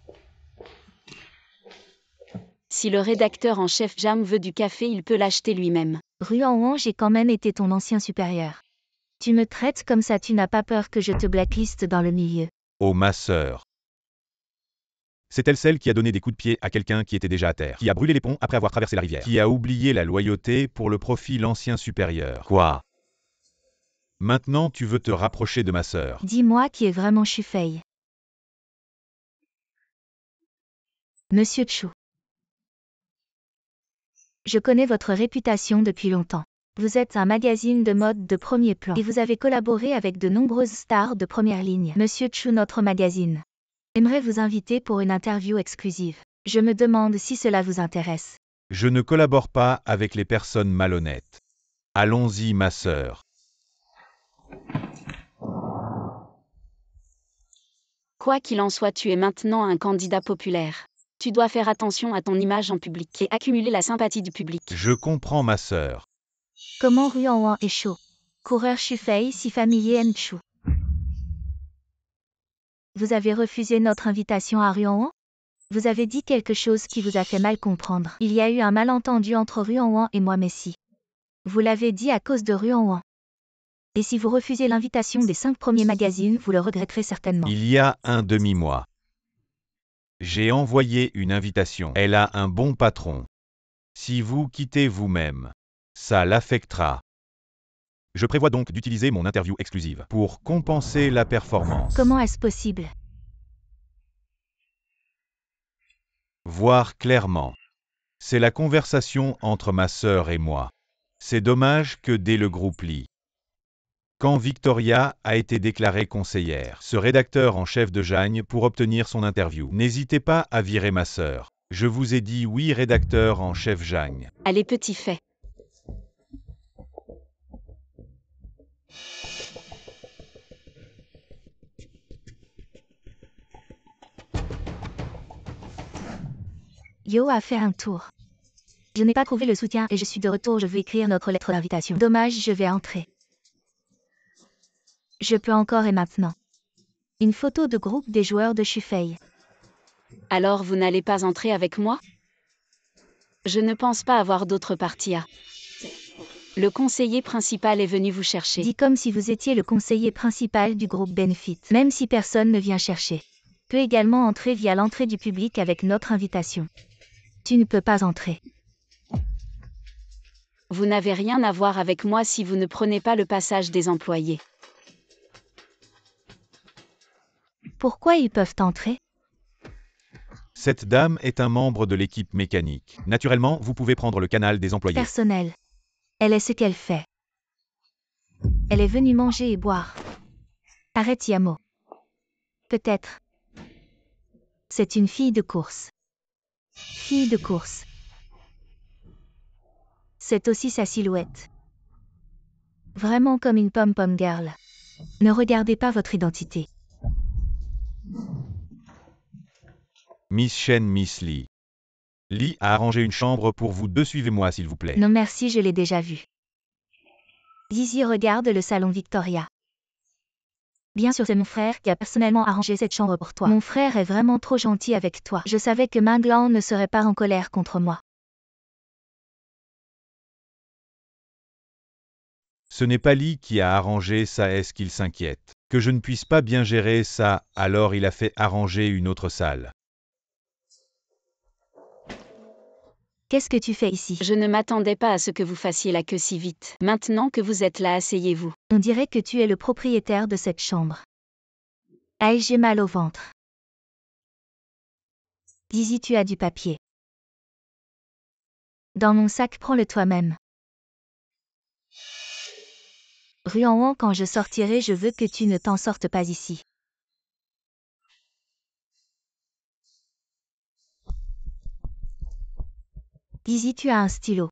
Si le rédacteur en chef Jam veut du café, il peut l'acheter lui-même. Ruan, j'ai quand même été ton ancien supérieur. Tu me traites comme ça, tu n'as pas peur que je te blackliste dans le milieu? Oh, ma sœur. C'est-elle celle qui a donné des coups de pied à quelqu'un qui était déjà à terre, qui a brûlé les ponts après avoir traversé la rivière, qui a oublié la loyauté pour le profit l'ancien supérieur? Quoi? Maintenant tu veux te rapprocher de ma sœur? Dis-moi qui est vraiment Chufei. Monsieur Chu. Je connais votre réputation depuis longtemps. Vous êtes un magazine de mode de premier plan et vous avez collaboré avec de nombreuses stars de première ligne. Monsieur Chu, notre magazine aimerait vous inviter pour une interview exclusive. Je me demande si cela vous intéresse. Je ne collabore pas avec les personnes malhonnêtes. Allons-y, ma sœur. Quoi qu'il en soit, tu es maintenant un candidat populaire. Tu dois faire attention à ton image en public et accumuler la sympathie du public. Je comprends, ma sœur. Comment Ruan est chaud. Coureur Chufei si familier aime Chu. Vous avez refusé notre invitation à Ruan? Vous avez dit quelque chose qui vous a fait mal comprendre. Il y a eu un malentendu entre Ruan et moi, Messi. Vous l'avez dit à cause de Ruan. Et si vous refusez l'invitation des 5 premiers magazines, vous le regretterez certainement. Il y a un demi-mois. J'ai envoyé une invitation. Elle a un bon patron. Si vous quittez vous-même, ça l'affectera. Je prévois donc d'utiliser mon interview exclusive pour compenser la performance. Comment est-ce possible? Voir clairement. C'est la conversation entre ma sœur et moi. C'est dommage que dès le groupe Lee. Quand Victoria a été déclarée conseillère, ce rédacteur en chef de Jagne pour obtenir son interview. N'hésitez pas à virer ma sœur. Je vous ai dit oui, rédacteur en chef Jagne. Allez, petit fait. Yo a fait un tour. Je n'ai pas trouvé le soutien et je suis de retour, je veux écrire notre lettre d'invitation. Dommage, je vais entrer. Je peux encore et maintenant. Une photo de groupe des joueurs de Shufei. Alors vous n'allez pas entrer avec moi? Je ne pense pas avoir d'autre partie à. Le conseiller principal est venu vous chercher. Dis comme si vous étiez le conseiller principal du groupe Benefit. Même si personne ne vient chercher. Peut également entrer via l'entrée du public avec notre invitation. Tu ne peux pas entrer. Vous n'avez rien à voir avec moi si vous ne prenez pas le passage des employés. Pourquoi ils peuvent entrer? Cette dame est un membre de l'équipe mécanique. Naturellement, vous pouvez prendre le canal des employés. Personnel. Elle est ce qu'elle fait. Elle est venue manger et boire. Arrête Yamo. Peut-être. C'est une fille de course. Fille de course. C'est aussi sa silhouette. Vraiment comme une pom-pom girl. Ne regardez pas votre identité. Miss Shen, Miss Lee. Lee a arrangé une chambre pour vous deux, suivez-moi s'il vous plaît. Non merci, je l'ai déjà vu. Zizi regarde le salon Victoria. Bien sûr, c'est mon frère qui a personnellement arrangé cette chambre pour toi. Mon frère est vraiment trop gentil avec toi. Je savais que Minglan ne serait pas en colère contre moi. Ce n'est pas Lee qui a arrangé ça, est-ce qu'il s'inquiète que je ne puisse pas bien gérer ça, alors il a fait arranger une autre salle. Qu'est-ce que tu fais ici? Je ne m'attendais pas à ce que vous fassiez la queue si vite. Maintenant que vous êtes là, asseyez-vous. On dirait que tu es le propriétaire de cette chambre. Aïe, j'ai mal au ventre. Zizi, tu as du papier. Dans mon sac, prends-le toi-même. Ruan, quand je sortirai, je veux que tu ne t'en sortes pas ici. Zizi, tu as un stylo.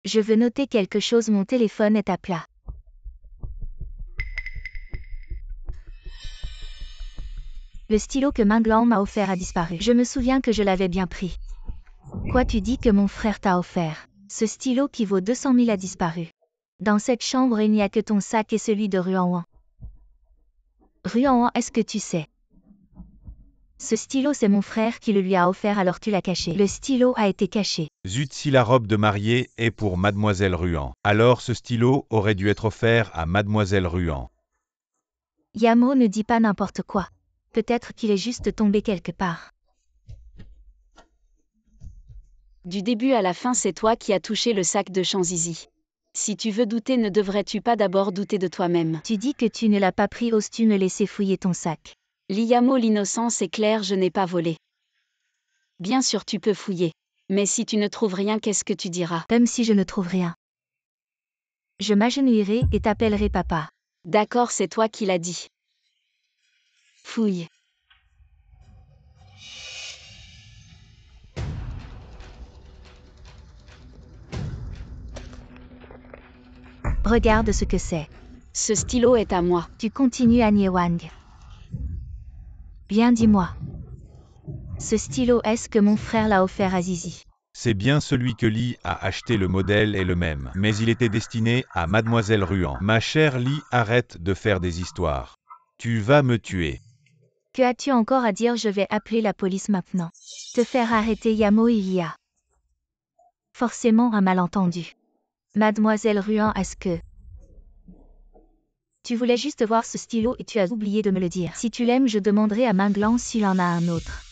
Je veux noter quelque chose, mon téléphone est à plat. Le stylo que Minglan m'a offert a disparu. Je me souviens que je l'avais bien pris. Quoi, tu dis que mon frère t'a offert? Ce stylo qui vaut 200 000 a disparu. Dans cette chambre, il n'y a que ton sac et celui de Ruan. Ruan, est-ce que tu sais? Ce stylo, c'est mon frère qui le lui a offert, alors tu l'as caché. Le stylo a été caché. Zut, si la robe de mariée est pour Mademoiselle Ruan, alors ce stylo aurait dû être offert à Mademoiselle Ruan. Yamo ne dit pas n'importe quoi. Peut-être qu'il est juste tombé quelque part. Du début à la fin, c'est toi qui as touché le sac de Zizi. Si tu veux douter, ne devrais-tu pas d'abord douter de toi-même? Tu dis que tu ne l'as pas pris, oses-tu me laisser fouiller ton sac? Liamo, l'innocence est claire, je n'ai pas volé. Bien sûr, tu peux fouiller. Mais si tu ne trouves rien, qu'est-ce que tu diras? Même si je ne trouve rien. Je m'agenouillerai et t'appellerai papa. D'accord, c'est toi qui l'as dit. Fouille. Regarde ce que c'est. Ce stylo est à moi. Tu continues à nier Wang. Bien, dis-moi. Ce stylo, est-ce que mon frère l'a offert à Zizi? C'est bien celui que Lee a acheté, le modèle est le même, mais il était destiné à Mademoiselle Ruan. Ma chère Lee, arrête de faire des histoires. Tu vas me tuer. Que as-tu encore à dire? Je vais appeler la police maintenant. Te faire arrêter, Yamo, il y a forcément un malentendu. Mademoiselle Ruan, est-ce que tu voulais juste voir ce stylo et tu as oublié de me le dire? Si tu l'aimes, je demanderai à Minglan s'il en a un autre.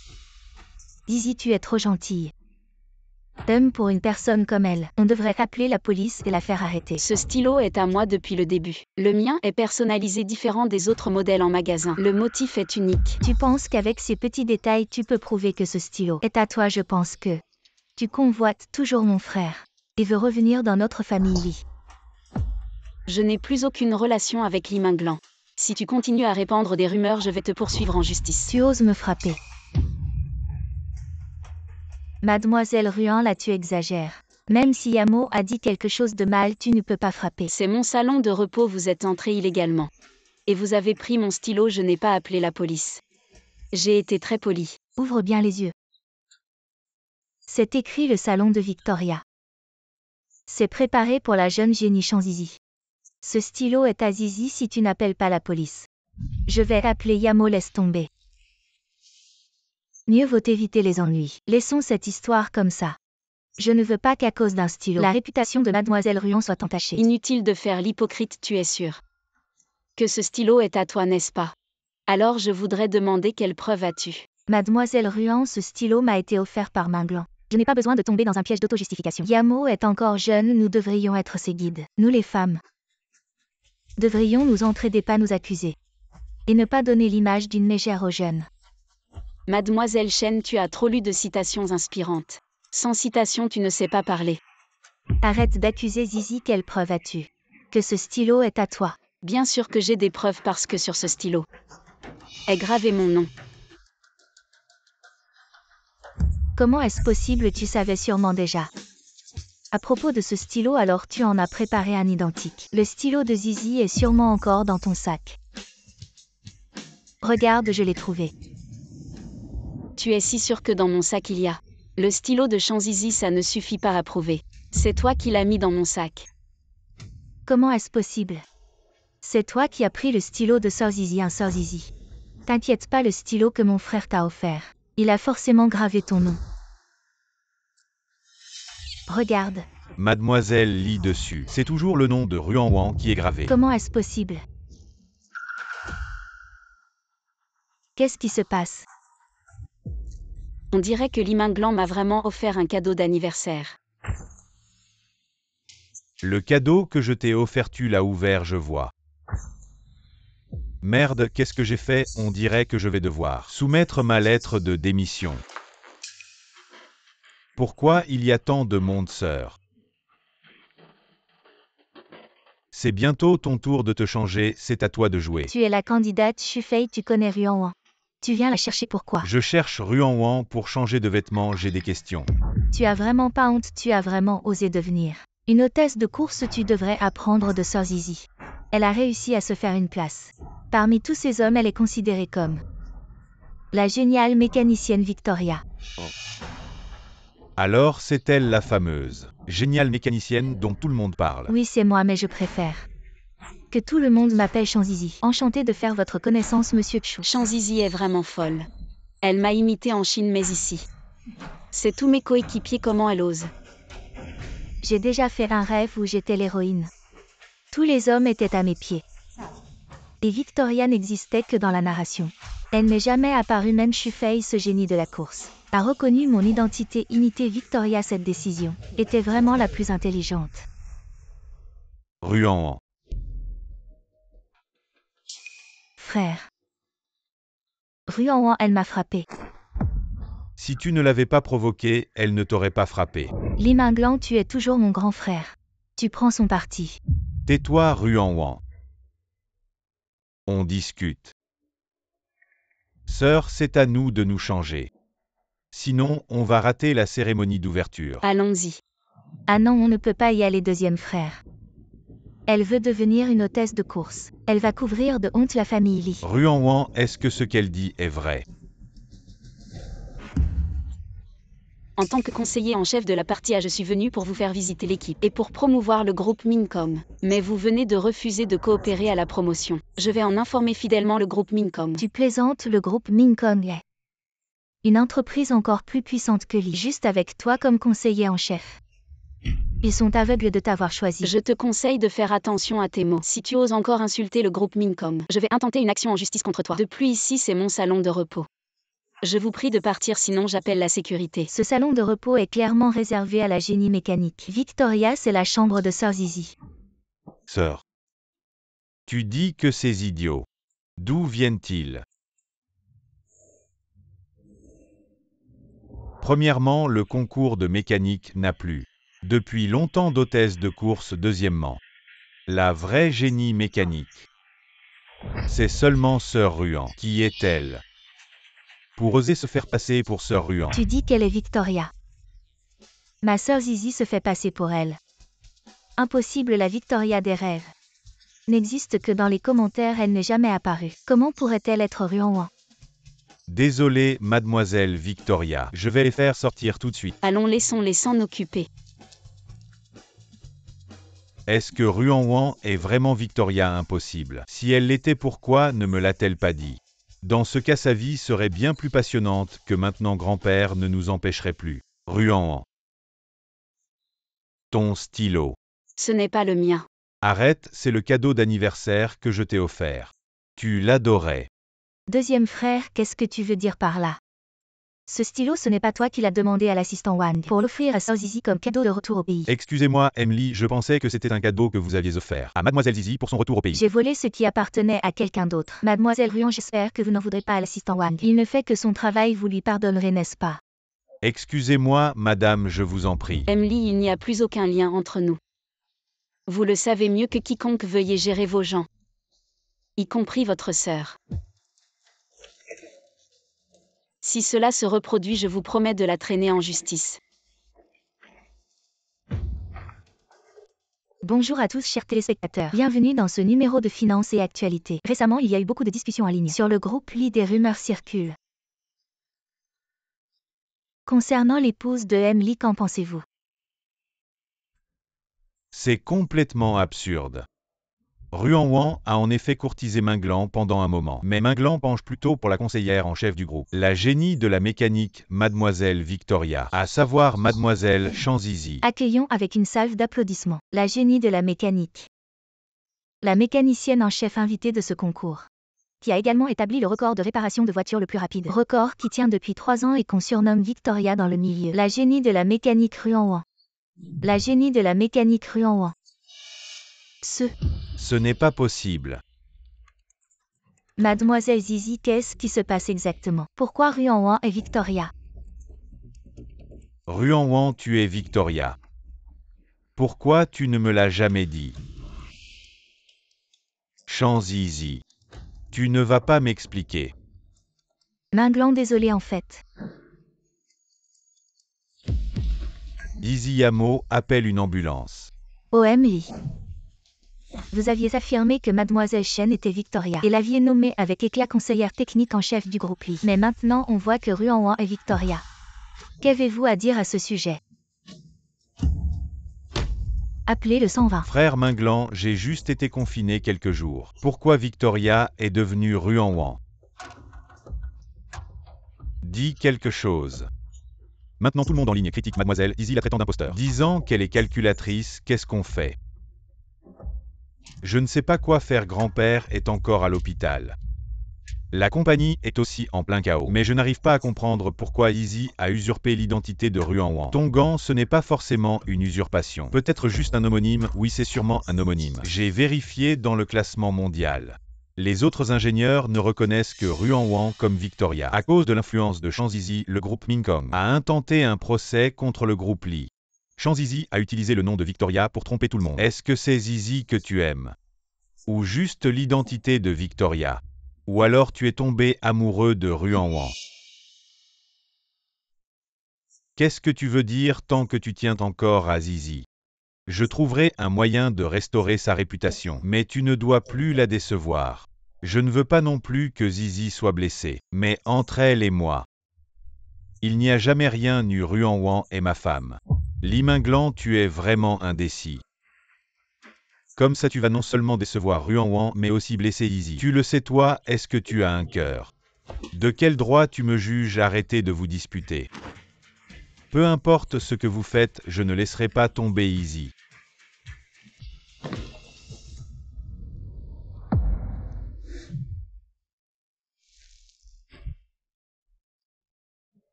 Zizi, tu es trop gentille. Pour une personne comme elle, on devrait appeler la police et la faire arrêter. Ce stylo est à moi depuis le début. Le mien est personnalisé différent des autres modèles en magasin. Le motif est unique. Tu penses qu'avec ces petits détails, tu peux prouver que ce stylo est à toi? Je pense que Tu convoites toujours mon frère. Et veux revenir dans notre famille Lee. Je n'ai plus aucune relation avec Lee Minglan. Si tu continues à répandre des rumeurs, je vais te poursuivre en justice. Tu oses me frapper. Mademoiselle Ruan, là tu exagères. Même si Yamo a dit quelque chose de mal, tu ne peux pas frapper. C'est mon salon de repos, vous êtes entré illégalement. Et vous avez pris mon stylo, je n'ai pas appelé la police. J'ai été très poli. Ouvre bien les yeux. C'est écrit le salon de Victoria. C'est préparé pour la jeune génie Chanzizi. Ce stylo est à Zizi si tu n'appelles pas la police. Je vais appeler Yamo, laisse tomber. Mieux vaut éviter les ennuis. Laissons cette histoire comme ça. Je ne veux pas qu'à cause d'un stylo, la réputation de Mademoiselle Ruan soit entachée. Inutile de faire l'hypocrite, tu es sûr que ce stylo est à toi, n'est-ce pas? Alors je voudrais demander quelle preuve as-tu? Mademoiselle Ruan, ce stylo m'a été offert par Minglan. Je n'ai pas besoin de tomber dans un piège d'auto-justification. Yamo est encore jeune, nous devrions être ses guides. Nous les femmes devrions nous entraider, pas nous accuser. Et ne pas donner l'image d'une mégère aux jeunes. Mademoiselle Chen, tu as trop lu de citations inspirantes. Sans citation, tu ne sais pas parler. Arrête d'accuser Zizi, quelle preuve as-tu? Que ce stylo est à toi. Bien sûr que j'ai des preuves parce que sur ce stylo est gravé mon nom. Comment est-ce possible? Tu savais sûrement déjà. À propos de ce stylo, alors tu en as préparé un identique. Le stylo de Zizi est sûrement encore dans ton sac. Regarde, je l'ai trouvé. Tu es si sûr que dans mon sac il y a le stylo de Chanzizi, ça ne suffit pas à prouver. C'est toi qui l'as mis dans mon sac. Comment est-ce possible? C'est toi qui as pris le stylo de Sœur Zizi, un Sœur Zizi. T'inquiète pas, le stylo que mon frère t'a offert. Il a forcément gravé ton nom. Regarde. Mademoiselle lit dessus. C'est toujours le nom de Ruan Wang qui est gravé. Comment est-ce possible? Qu'est-ce qui se passe? On dirait que Lee Minglan m'a vraiment offert un cadeau d'anniversaire. Le cadeau que je t'ai offert, tu l'as ouvert, je vois. Merde, qu'est-ce que j'ai fait? On dirait que je vais devoir soumettre ma lettre de démission. Pourquoi il y a tant de monde, sœur? C'est bientôt ton tour de te changer, c'est à toi de jouer. Tu es la candidate Shufei, tu connais Ruan Wang. Tu viens la chercher pourquoi? Je cherche Ruan Wang pour changer de vêtements, j'ai des questions. Tu as vraiment pas honte, tu as vraiment osé devenir une hôtesse de course, tu devrais apprendre de Sœur Zizi. Elle a réussi à se faire une place. Parmi tous ces hommes, elle est considérée comme la géniale mécanicienne Victoria. Alors c'est elle la fameuse, géniale mécanicienne dont tout le monde parle. Oui, c'est moi, mais je préfère que tout le monde m'appelle Chanzizi. Enchantée de faire votre connaissance, Monsieur Chou. Chanzizi est vraiment folle. Elle m'a imité en Chine, mais ici, c'est tous mes coéquipiers, comment elle ose. J'ai déjà fait un rêve où j'étais l'héroïne. Tous les hommes étaient à mes pieds. Et Victoria n'existait que dans la narration. Elle n'est jamais apparue, même Shufei, ce génie de la course, a reconnu mon identité imitée. Victoria, cette décision était vraiment la plus intelligente. Ruan Wang. Frère. Ruan Wang, elle m'a frappé. Si tu ne l'avais pas provoquée, elle ne t'aurait pas frappé. Lee Minglan, tu es toujours mon grand frère. Tu prends son parti. Tais-toi, Ruan Wang. On discute. Sœur, c'est à nous de nous changer. Sinon, on va rater la cérémonie d'ouverture. Allons-y. Ah non, on ne peut pas y aller, deuxième frère. Elle veut devenir une hôtesse de course. Elle va couvrir de honte la famille Lee. Ruan Wang, est-ce que ce qu'elle dit est vrai? En tant que conseiller en chef de la partie A, je suis venu pour vous faire visiter l'équipe et pour promouvoir le groupe Mincom. Mais vous venez de refuser de coopérer à la promotion. Je vais en informer fidèlement le groupe Mincom. Tu plaisantes, le groupe Mincom est une entreprise encore plus puissante que Lee, juste avec toi comme conseiller en chef. Ils sont aveugles de t'avoir choisi. Je te conseille de faire attention à tes mots. Si tu oses encore insulter le groupe Mincom, je vais intenter une action en justice contre toi. Depuis ici, c'est mon salon de repos. Je vous prie de partir, sinon j'appelle la sécurité. Ce salon de repos est clairement réservé à la génie mécanique. Victoria, c'est la chambre de Sœur Zizi. Sœur. Tu dis que ces idiots. D'où viennent-ils? Premièrement, le concours de mécanique n'a plus depuis longtemps d'hôtesse de course. Deuxièmement, la vraie génie mécanique, c'est seulement Sœur Ruan. Qui est-elle pour oser se faire passer pour Sœur Ruan? Tu dis qu'elle est Victoria. Ma sœur Zizi se fait passer pour elle. Impossible, la Victoria des rêves n'existe que dans les commentaires, elle n'est jamais apparue. Comment pourrait-elle être Ruan? Désolé, mademoiselle Victoria, je vais les faire sortir tout de suite. Allons, laissons-les s'en occuper. Est-ce que Ruan est vraiment Victoria? Impossible. Si elle l'était, pourquoi ne me l'a-t-elle pas dit? Dans ce cas, sa vie serait bien plus passionnante que maintenant. Grand-père ne nous empêcherait plus. Ruan. Ton stylo. Ce n'est pas le mien. Arrête, c'est le cadeau d'anniversaire que je t'ai offert. Tu l'adorais. Deuxième frère, qu'est-ce que tu veux dire par là? Ce stylo, ce n'est pas toi qui l'as demandé à l'assistant Wang pour l'offrir à Sœur Zizi comme cadeau de retour au pays. Excusez-moi, Emily, je pensais que c'était un cadeau que vous aviez offert à mademoiselle Zizi pour son retour au pays. J'ai volé ce qui appartenait à quelqu'un d'autre. Mademoiselle Ruan, j'espère que vous n'en voudrez pas à l'assistant Wang. Il ne fait que son travail, vous lui pardonnerez, n'est-ce pas? Excusez-moi, madame, je vous en prie. Emily, il n'y a plus aucun lien entre nous. Vous le savez mieux que quiconque, veuillez gérer vos gens. Y compris votre sœur. Si cela se reproduit, je vous promets de la traîner en justice. Bonjour à tous, chers téléspectateurs. Bienvenue dans ce numéro de Finances et Actualités. Récemment, il y a eu beaucoup de discussions en ligne. Sur le groupe Lit, des rumeurs circulent. Concernant l'épouse de Emily, qu'en pensez-vous? C'est complètement absurde. Ruan a en effet courtisé Minglan pendant un moment, mais Minglan penche plutôt pour la conseillère en chef du groupe, la génie de la mécanique, mademoiselle Victoria, à savoir mademoiselle Zizi. Accueillons avec une salve d'applaudissements la génie de la mécanique. La mécanicienne en chef invitée de ce concours, qui a également établi le record de réparation de voitures le plus rapide. Record qui tient depuis 3 ans et qu'on surnomme Victoria dans le milieu. La génie de la mécanique Ruan. La génie de la mécanique Ruan. Ce n'est pas possible. Mademoiselle Zizi, qu'est-ce qui se passe exactement? Pourquoi Ruan est Victoria? Ruan, tu es Victoria. Pourquoi tu ne me l'as jamais dit? Zizi. Tu ne vas pas m'expliquer. Minglan, désolé en fait. Zizi Amo, appelle une ambulance. Emily. Vous aviez affirmé que Mademoiselle Chen était Victoria et l'aviez nommée avec éclat conseillère technique en chef du groupe Li. Mais maintenant on voit que Ruan est Victoria. Qu'avez-vous à dire à ce sujet? Appelez le 120. Frère Minglan, j'ai juste été confiné quelques jours. Pourquoi Victoria est devenue Ruan? Dis quelque chose. Maintenant tout le monde en ligne critique mademoiselle Zizi la traitant d'imposteur. Disant qu'elle est calculatrice, qu'est-ce qu'on fait? Je ne sais pas quoi faire. Grand-père est encore à l'hôpital. La compagnie est aussi en plein chaos. Mais je n'arrive pas à comprendre pourquoi Zizi a usurpé l'identité de Ruan. Tongan, ce n'est pas forcément une usurpation. Peut-être juste un homonyme. Oui, c'est sûrement un homonyme. J'ai vérifié dans le classement mondial. Les autres ingénieurs ne reconnaissent que Ruan comme Victoria. À cause de l'influence de Zizi, le groupe Mingkong a intenté un procès contre le groupe Li. Zizi a utilisé le nom de Victoria pour tromper tout le monde. Est-ce que c'est Zizi que tu aimes? Ou juste l'identité de Victoria? Ou alors tu es tombé amoureux de Ruan? Qu'est-ce que tu veux dire tant que tu tiens encore à Zizi? Je trouverai un moyen de restaurer sa réputation, mais tu ne dois plus la décevoir. Je ne veux pas non plus que Zizi soit blessée, mais entre elle et moi, il n'y a jamais rien eu. Ruan est ma femme. Li Minglan, tu es vraiment indécis. Comme ça tu vas non seulement décevoir Ruan mais aussi blesser Zizi. Tu le sais toi, est-ce que tu as un cœur? De quel droit tu me juges? Arrêtez de vous disputer. Peu importe ce que vous faites, je ne laisserai pas tomber Zizi.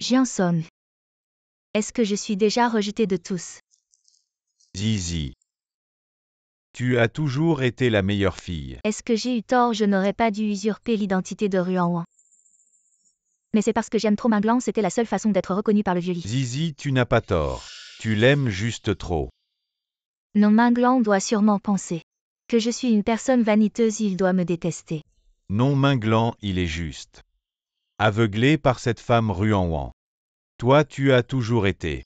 Jianson. Est-ce que je suis déjà rejetée de tous? Zizi. Tu as toujours été la meilleure fille. Est-ce que j'ai eu tort? Je n'aurais pas dû usurper l'identité de Ruan. Mais c'est parce que j'aime trop Minglan, c'était la seule façon d'être reconnue par le vieux lit. Zizi, tu n'as pas tort. Tu l'aimes juste trop. Non, Minglan doit sûrement penser que je suis une personne vaniteuse, il doit me détester. Non, Minglan, il est juste aveuglé par cette femme Ruanwan. Toi, tu as toujours été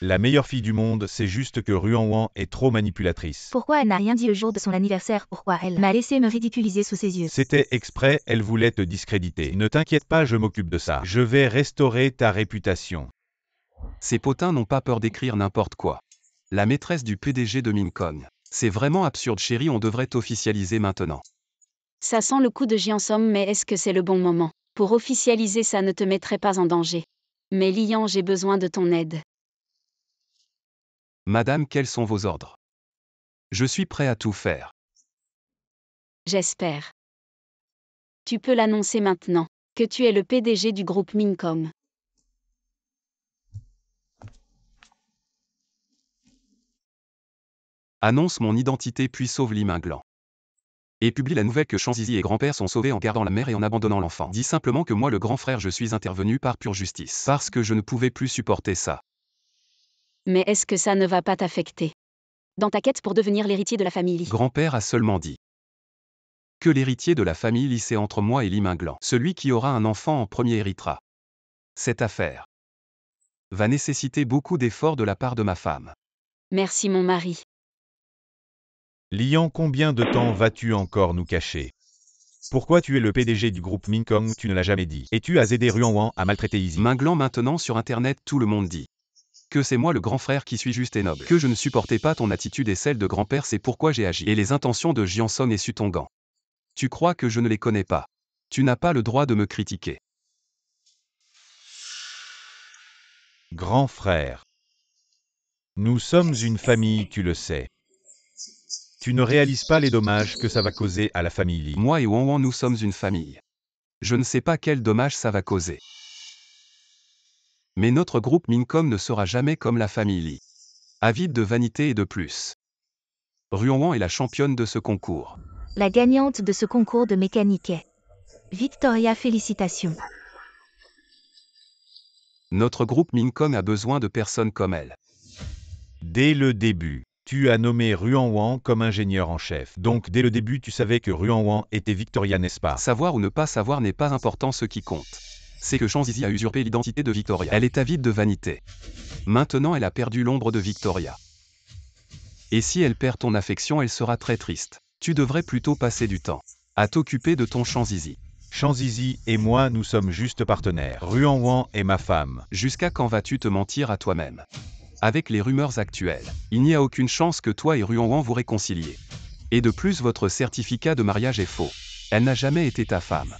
la meilleure fille du monde, c'est juste que Ruanwan est trop manipulatrice. Pourquoi elle n'a rien dit le jour de son anniversaire? Pourquoi elle m'a laissé me ridiculiser sous ses yeux? C'était exprès, elle voulait te discréditer. Ne t'inquiète pas, je m'occupe de ça. Je vais restaurer ta réputation. Ces potins n'ont pas peur d'écrire n'importe quoi. La maîtresse du PDG de Mincon. C'est vraiment absurde chérie, on devrait t'officialiser maintenant. Ça sent le coup de Jiansom, mais est-ce que c'est le bon moment? Pour officialiser ça ne te mettrait pas en danger. Mais Lian, j'ai besoin de ton aide. Madame, quels sont vos ordres? Je suis prêt à tout faire. J'espère. Tu peux l'annoncer maintenant, que tu es le PDG du groupe Mincom. Annonce mon identité puis sauve Li Minglan. Et publie la nouvelle que Shanzizi et grand-père sont sauvés en gardant la mère et en abandonnant l'enfant. Dis simplement que moi le grand frère je suis intervenu par pure justice. Parce que je ne pouvais plus supporter ça. Mais est-ce que ça ne va pas t'affecter dans ta quête pour devenir l'héritier de la famille Li? Grand-père a seulement dit que l'héritier de la famille Li c'est entre moi et Li Minglan. Celui qui aura un enfant en premier héritera. Cette affaire va nécessiter beaucoup d'efforts de la part de ma femme. Merci mon mari. Lian, combien de temps vas-tu encore nous cacher? Pourquoi tu es le PDG du groupe Mincom, tu ne l'as jamais dit. Et tu as aidé Ruanwan à maltraiter Izzy. Minglan maintenant sur internet tout le monde dit que c'est moi le grand frère qui suis juste et noble. Que je ne supportais pas ton attitude et celle de grand-père, c'est pourquoi j'ai agi. Et les intentions de Jianson et Sutongan. Tu crois que je ne les connais pas? Tu n'as pas le droit de me critiquer. Grand frère. Nous sommes une famille, tu le sais. Tu ne réalises pas les dommages que ça va causer à la famille Li. Moi et Wanwan nous sommes une famille. Je ne sais pas quel dommage ça va causer. Mais notre groupe Mincom ne sera jamais comme la famille Li. Avide de vanité et de plus. Ruanwan est la championne de ce concours. La gagnante de ce concours de mécanique est Victoria, félicitations. Notre groupe Mincom a besoin de personnes comme elle. Dès le début, tu as nommé Ruanwan comme ingénieur en chef. Donc dès le début tu savais que Ruanwan était Victoria, n'est-ce pas? Savoir ou ne pas savoir n'est pas important, ce qui compte. C'est que Shanzizi a usurpé l'identité de Victoria. Elle est avide de vanité. Maintenant elle a perdu l'ombre de Victoria. Et si elle perd ton affection, elle sera très triste. Tu devrais plutôt passer du temps à t'occuper de ton Shanzizi. Shanzizi et moi nous sommes juste partenaires. Ruanwan est ma femme. Jusqu'à quand vas-tu te mentir à toi-même? Avec les rumeurs actuelles, il n'y a aucune chance que toi et Ruanwan vous réconciliez. Et de plus, votre certificat de mariage est faux. Elle n'a jamais été ta femme.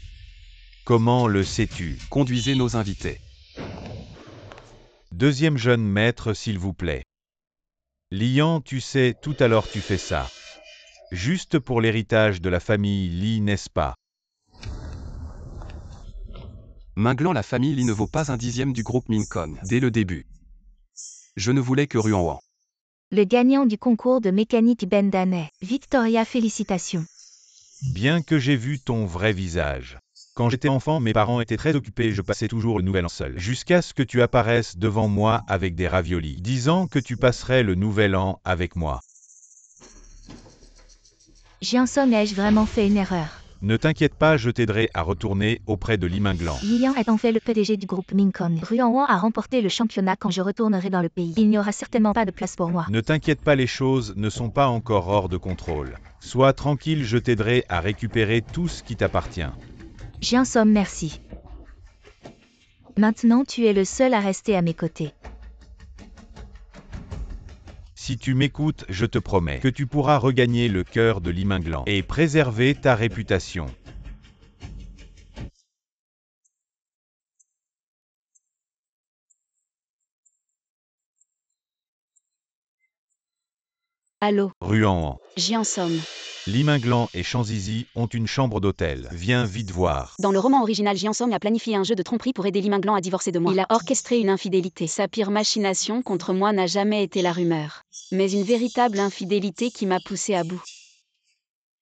Comment le sais-tu? Conduisez nos invités. Deuxième jeune maître, s'il vous plaît. Lian, tu sais, tout à l'heure tu fais ça. Juste pour l'héritage de la famille Li, n'est-ce pas? Minglan, la famille Li ne vaut pas un dixième du groupe Mincom. Dès le début, je ne voulais que Ruanwan. Le gagnant du concours de mécanique Bendane, Victoria, félicitations. Bien que j'ai vu ton vrai visage. Quand j'étais enfant, mes parents étaient très occupés, je passais toujours le nouvel an seul. Jusqu'à ce que tu apparaisses devant moi avec des raviolis, disant que tu passerais le nouvel an avec moi. Jiansom, ai-je vraiment fait une erreur? Ne t'inquiète pas, je t'aiderai à retourner auprès de Li Minglan. Lian est en fait le PDG du groupe Mincom. Ruanwan a remporté le championnat. Quand je retournerai dans le pays, il n'y aura certainement pas de place pour moi. Ne t'inquiète pas, les choses ne sont pas encore hors de contrôle. Sois tranquille, je t'aiderai à récupérer tout ce qui t'appartient. Jiansom, merci. Maintenant tu es le seul à rester à mes côtés. Si tu m'écoutes, je te promets que tu pourras regagner le cœur de Li Minglan et préserver ta réputation. Allô, Ruanwan. Jiansom. Li Minglan et Shanzizi ont une chambre d'hôtel. Viens vite voir. Dans le roman original, Jiansom a planifié un jeu de tromperie pour aider Li Minglan à divorcer de moi. Il a orchestré une infidélité. Sa pire machination contre moi n'a jamais été la rumeur, mais une véritable infidélité qui m'a poussé à bout.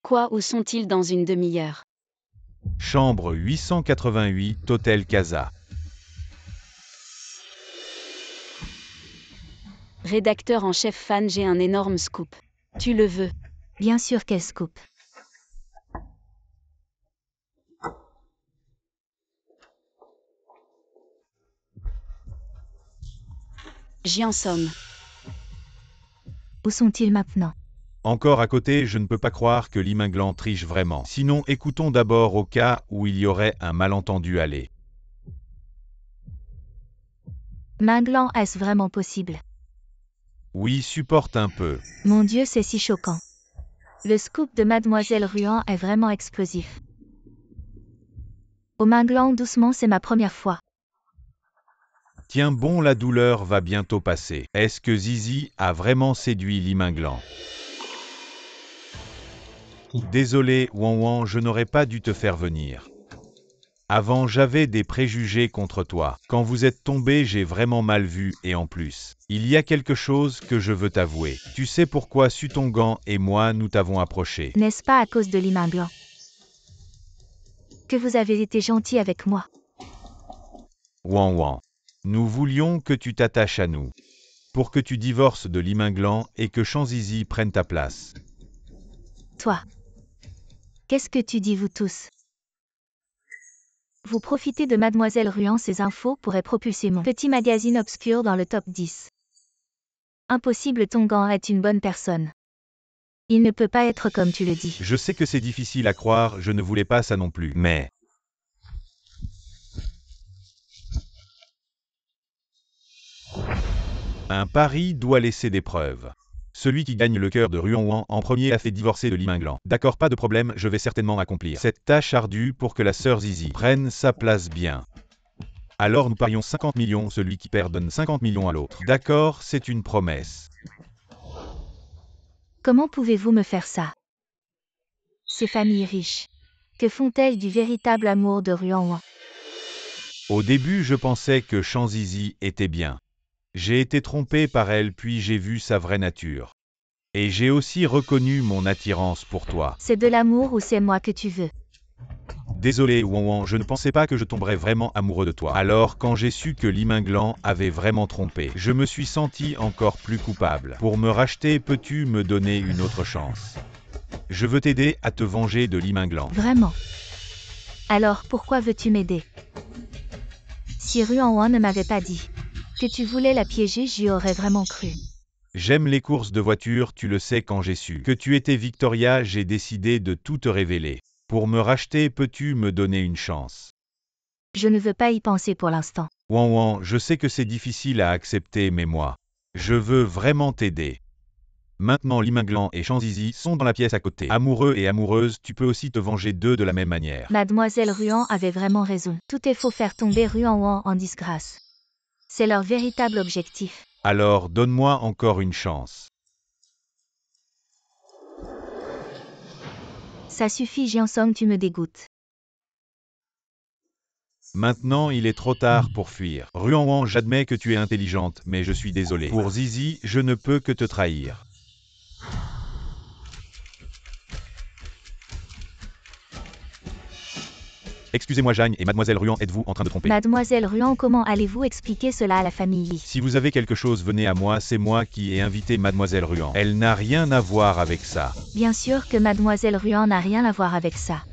Quoi, où sont-ils dans une demi-heure? Chambre 888, Hôtel Casa. Rédacteur en chef fan, j'ai un énorme scoop. Tu le veux? Bien sûr qu'elle scoop. J'y en somme. Où sont-ils maintenant? Encore à côté, je ne peux pas croire que Li Minglan triche vraiment. Sinon, écoutons d'abord au cas où il y aurait un malentendu. Allez. Minglan, est-ce vraiment possible? Oui, supporte un peu. Mon Dieu, c'est si choquant. Le scoop de Mademoiselle Ruan est vraiment explosif. Oh Minglan, doucement, c'est ma première fois. Tiens bon, la douleur va bientôt passer. Est-ce que Zizi a vraiment séduit Li Minglan? Désolé, Wan, je n'aurais pas dû te faire venir. Avant, j'avais des préjugés contre toi. Quand vous êtes tombé, j'ai vraiment mal vu, et en plus, il y a quelque chose que je veux t'avouer. Tu sais pourquoi Sutongan et moi nous t'avons approché? N'est-ce pas à cause de Li Minglan? Que vous avez été gentil avec moi. Wan, nous voulions que tu t'attaches à nous. Pour que tu divorces de Li Minglan et que Zizi prenne ta place. Toi. Qu'est-ce que tu dis, vous tous? Vous profitez de Mademoiselle Ruan, ces infos pourraient propulser mon petit magazine obscur dans le top 10. Impossible, Tongan est une bonne personne. Il ne peut pas être comme tu le dis. Je sais que c'est difficile à croire, je ne voulais pas ça non plus, mais... Un pari doit laisser des preuves. Celui qui gagne le cœur de Ruan en premier a fait divorcer de Li Minglan. D'accord, pas de problème, je vais certainement accomplir cette tâche ardue pour que la sœur Zizi prenne sa place bien. Alors nous parions 50 millions, celui qui perd donne 50 millions à l'autre. D'accord, c'est une promesse. Comment pouvez-vous me faire ça? Ces familles riches. Que font-elles du véritable amour de Ruan? Au début, je pensais que Zizi était bien. J'ai été trompé par elle, puis j'ai vu sa vraie nature. Et j'ai aussi reconnu mon attirance pour toi. C'est de l'amour ou c'est moi que tu veux? Désolé, Wan, je ne pensais pas que je tomberais vraiment amoureux de toi. Alors, quand j'ai su que Li Minglan avait vraiment trompé, je me suis senti encore plus coupable. Pour me racheter, peux-tu me donner une autre chance? Je veux t'aider à te venger de Li Minglan. Vraiment? Alors pourquoi veux-tu m'aider? Si Ruan ne m'avait pas dit que tu voulais la piéger, j'y aurais vraiment cru. J'aime les courses de voiture, tu le sais. Quand j'ai su que tu étais Victoria, j'ai décidé de tout te révéler. Pour me racheter, peux-tu me donner une chance? Je ne veux pas y penser pour l'instant. Wan, je sais que c'est difficile à accepter, mais moi, je veux vraiment t'aider. Maintenant, Li Minglan et Zizi sont dans la pièce à côté. Amoureux et amoureuse, tu peux aussi te venger d'eux de la même manière. Mademoiselle Ruan avait vraiment raison. Tout est faux, faire tomber Ruan en disgrâce. C'est leur véritable objectif. Alors, donne-moi encore une chance. Ça suffit, Jiansong, tu me dégoûtes. Maintenant, il est trop tard pour fuir. Ruan, j'admets que tu es intelligente, mais je suis désolé. Pour Zizi, je ne peux que te trahir. Excusez-moi, Jeanne et Mademoiselle Ruan, êtes-vous en train de tromper? Mademoiselle Ruan, comment allez-vous expliquer cela à la famille Li? Si vous avez quelque chose, venez à moi, c'est moi qui ai invité Mademoiselle Ruan. Elle n'a rien à voir avec ça. Bien sûr que Mademoiselle Ruan n'a rien à voir avec ça.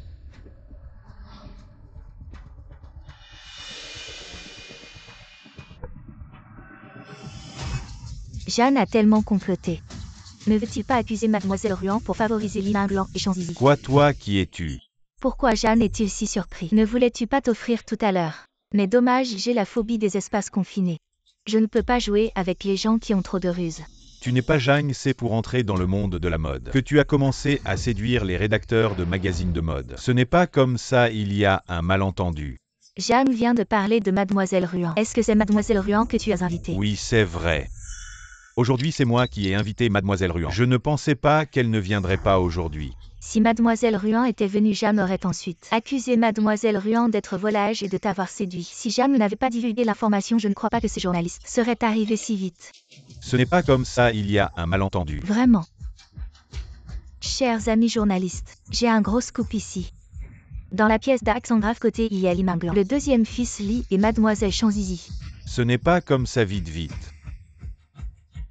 Jeanne a tellement comploté. Ne veut-il pas accuser Mademoiselle Ruan pour favoriser Li Minglan et Zizi? Quoi, toi, qui es-tu? Pourquoi Jeanne est-il si surpris? Ne voulais-tu pas t'offrir tout à l'heure? Mais dommage, j'ai la phobie des espaces confinés. Je ne peux pas jouer avec les gens qui ont trop de ruses. Tu n'es pas Jeanne, c'est pour entrer dans le monde de la mode que tu as commencé à séduire les rédacteurs de magazines de mode. Ce n'est pas comme ça, il y a un malentendu. Jeanne vient de parler de Mademoiselle Ruan. Est-ce que c'est Mademoiselle Ruan que tu as invitée? Oui, c'est vrai. Aujourd'hui, c'est moi qui ai invité Mademoiselle Ruan. Je ne pensais pas qu'elle ne viendrait pas aujourd'hui. Si Mademoiselle Ruan était venue, Jeanne aurait ensuite accusé Mademoiselle Ruan d'être volage et de t'avoir séduit. Si Jeanne n'avait pas divulgué l'information, je ne crois pas que ces journalistes seraient arrivés si vite. Ce n'est pas comme ça, il y a un malentendu. Vraiment. Chers amis journalistes, j'ai un gros scoop ici. Dans la pièce d'Alexandra côté il y a Li Minglan, le deuxième fils Li et mademoiselle Shanzizi. Ce n'est pas comme ça vite.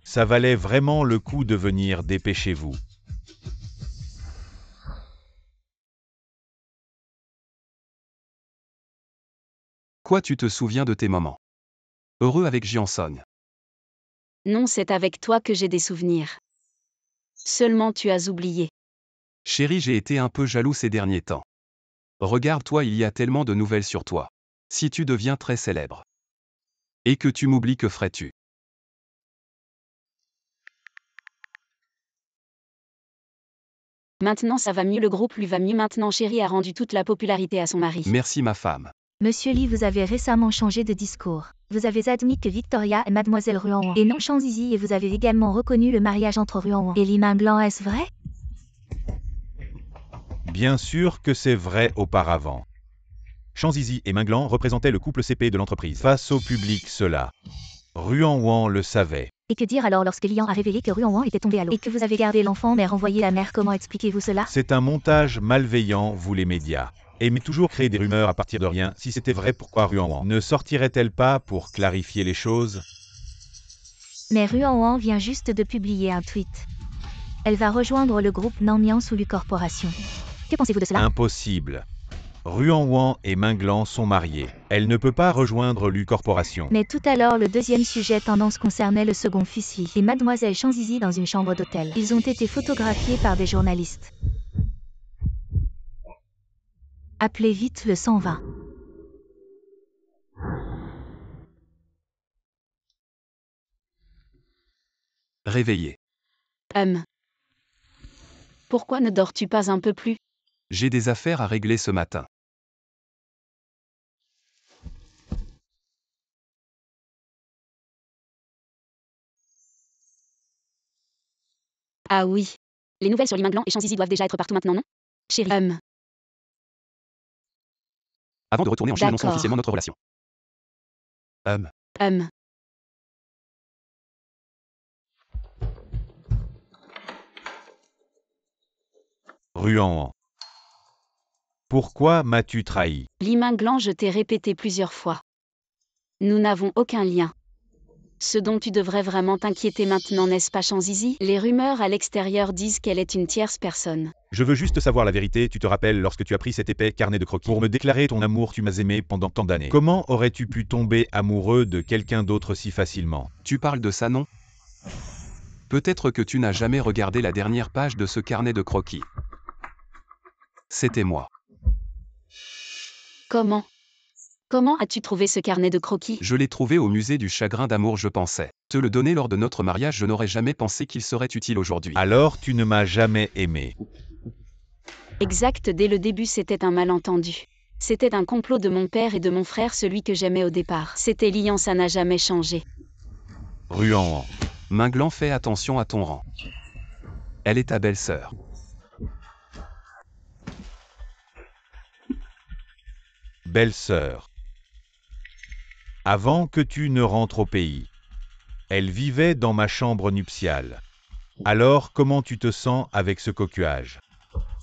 Ça valait vraiment le coup de venir, dépêchez-vous. Quoi, tu te souviens de tes moments heureux avec Jianson? Non, c'est avec toi que j'ai des souvenirs. Seulement tu as oublié. Chérie, j'ai été un peu jaloux ces derniers temps. Regarde-toi, il y a tellement de nouvelles sur toi. Si tu deviens très célèbre. Et que tu m'oublies, que ferais-tu? Maintenant ça va mieux, le groupe lui va mieux maintenant. Chérie a rendu toute la popularité à son mari. Merci ma femme. Monsieur Li, vous avez récemment changé de discours. Vous avez admis que Victoria est mademoiselle Ruan et non Shanzizi, et vous avez également reconnu le mariage entre Ruan et Li Minglan. Est-ce vrai? Bien sûr que c'est vrai auparavant. Shanzizi et Minglan représentaient le couple CP de l'entreprise. Face au public, cela. Ruan Wan le savait. Et que dire alors lorsque Lian a révélé que Ruan Wan était tombé à l'eau et que vous avez gardé l'enfant mais renvoyé la mère? Comment expliquez-vous cela? C'est un montage malveillant, vous les médias. Aimez toujours créer des rumeurs à partir de rien. Si c'était vrai, pourquoi Ruan Wan ne sortirait-elle pas pour clarifier les choses? Mais Ruan Wan vient juste de publier un tweet. Elle va rejoindre le groupe Nanmian sous Lu Corporation. Que pensez-vous de cela? Impossible. Ruan Wan et Minglan sont mariés. Elle ne peut pas rejoindre Lu Corporation. Mais tout à l'heure, le deuxième sujet tendance concernait le second fils Li et mademoiselle Shanzizi dans une chambre d'hôtel. Ils ont été photographiés par des journalistes. Appelez vite le 120. Réveillé. Pourquoi ne dors-tu pas un peu plus? J'ai des affaires à régler ce matin. Ah oui. Les nouvelles sur Li Minglan et Shanzizi doivent déjà être partout maintenant, non? Chérie. Avant de retourner en Chine, annonçons D'accord. officiellement notre relation. Ruan Wan. Pourquoi m'as-tu trahi? Li Minglan, je t'ai répété plusieurs fois. Nous n'avons aucun lien. Ce dont tu devrais vraiment t'inquiéter maintenant, n'est-ce pas Shanzizi? Les rumeurs à l'extérieur disent qu'elle est une tierce personne. Je veux juste savoir la vérité. Tu te rappelles lorsque tu as pris cet épais carnet de croquis pour me déclarer ton amour? Tu m'as aimé pendant tant d'années. Comment aurais-tu pu tomber amoureux de quelqu'un d'autre si facilement? Tu parles de ça, non? Peut-être que tu n'as jamais regardé la dernière page de ce carnet de croquis. C'était moi. Comment as-tu trouvé ce carnet de croquis? Je l'ai trouvé au musée du chagrin d'amour, je pensais te le donner lors de notre mariage, je n'aurais jamais pensé qu'il serait utile aujourd'hui. Alors tu ne m'as jamais aimé. Exact, dès le début c'était un malentendu. C'était un complot de mon père et de mon frère, celui que j'aimais au départ. C'était Lian, ça n'a jamais changé. Ruan Wan. Minglan, fais attention à ton rang. Elle est ta belle-sœur. Belle-sœur. Avant que tu ne rentres au pays. Elle vivait dans ma chambre nuptiale. Alors comment tu te sens avec ce coquillage?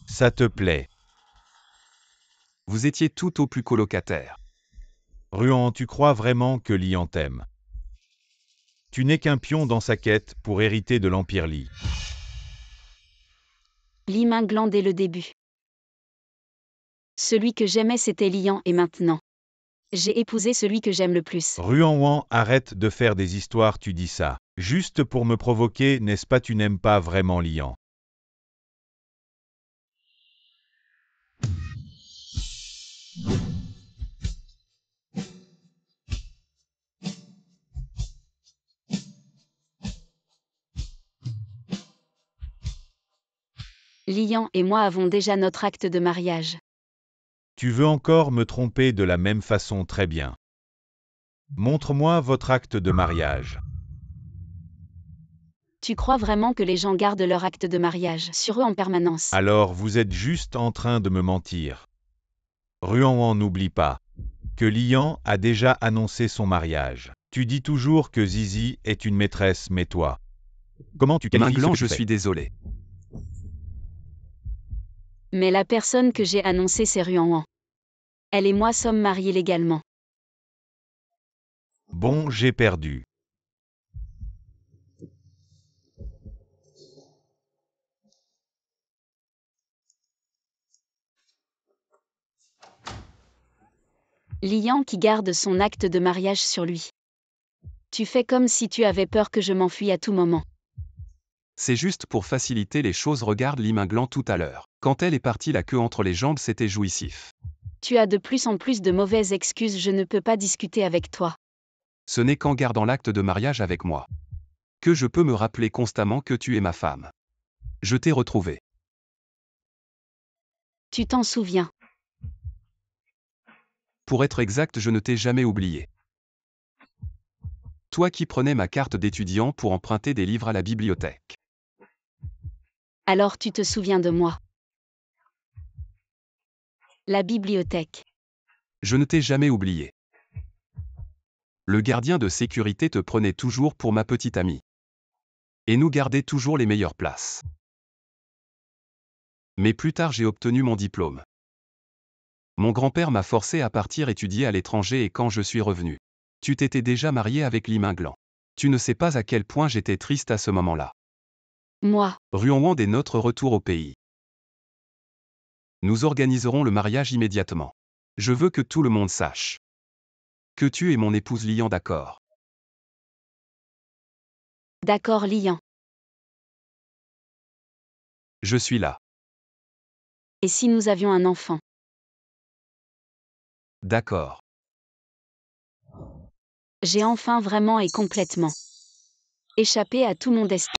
Ça te plaît? Vous étiez tout au plus colocataire. Ruan, tu crois vraiment que Lian t'aime? Tu n'es qu'un pion dans sa quête pour hériter de l'Empire Li. Li Minglan dès le début. Celui que j'aimais c'était Lian et maintenant. J'ai épousé celui que j'aime le plus. Ruan Wan, arrête de faire des histoires, tu dis ça. Juste pour me provoquer, n'est-ce pas? Tu n'aimes pas vraiment Lian. Lian et moi avons déjà notre acte de mariage. Tu veux encore me tromper de la même façon? Très bien. Montre-moi votre acte de mariage. Tu crois vraiment que les gens gardent leur acte de mariage sur eux en permanence? Alors vous êtes juste en train de me mentir. Ruan Wan, n'oublie pas que Lian a déjà annoncé son mariage. Tu dis toujours que Zizi est une maîtresse, mais toi, comment tu qualifies ce Minglan, que tu je fais? suis désolé. Mais la personne que j'ai annoncée, c'est Ruan. Elle et moi sommes mariés légalement. Bon, j'ai perdu. Lian qui garde son acte de mariage sur lui. Tu fais comme si tu avais peur que je m'enfuie à tout moment. C'est juste pour faciliter les choses. Regarde Li Minglan tout à l'heure. Quand elle est partie la queue entre les jambes, c'était jouissif. Tu as de plus en plus de mauvaises excuses, je ne peux pas discuter avec toi. Ce n'est qu'en gardant l'acte de mariage avec moi que je peux me rappeler constamment que tu es ma femme. Je t'ai retrouvé. Tu t'en souviens. Pour être exact, je ne t'ai jamais oublié. Toi qui prenais ma carte d'étudiant pour emprunter des livres à la bibliothèque. Alors tu te souviens de moi. La bibliothèque. Je ne t'ai jamais oublié. Le gardien de sécurité te prenait toujours pour ma petite amie. Et nous gardait toujours les meilleures places. Mais plus tard j'ai obtenu mon diplôme. Mon grand-père m'a forcé à partir étudier à l'étranger et quand je suis revenu, tu t'étais déjà marié avec Li Minglan. Tu ne sais pas à quel point j'étais triste à ce moment-là. Moi. Ruan est notre retour au pays. Nous organiserons le mariage immédiatement. Je veux que tout le monde sache que tu es mon épouse Lian, d'accord? D'accord Lian. Je suis là. Et si nous avions un enfant? D'accord. J'ai enfin vraiment et complètement échappé à tout mon destin.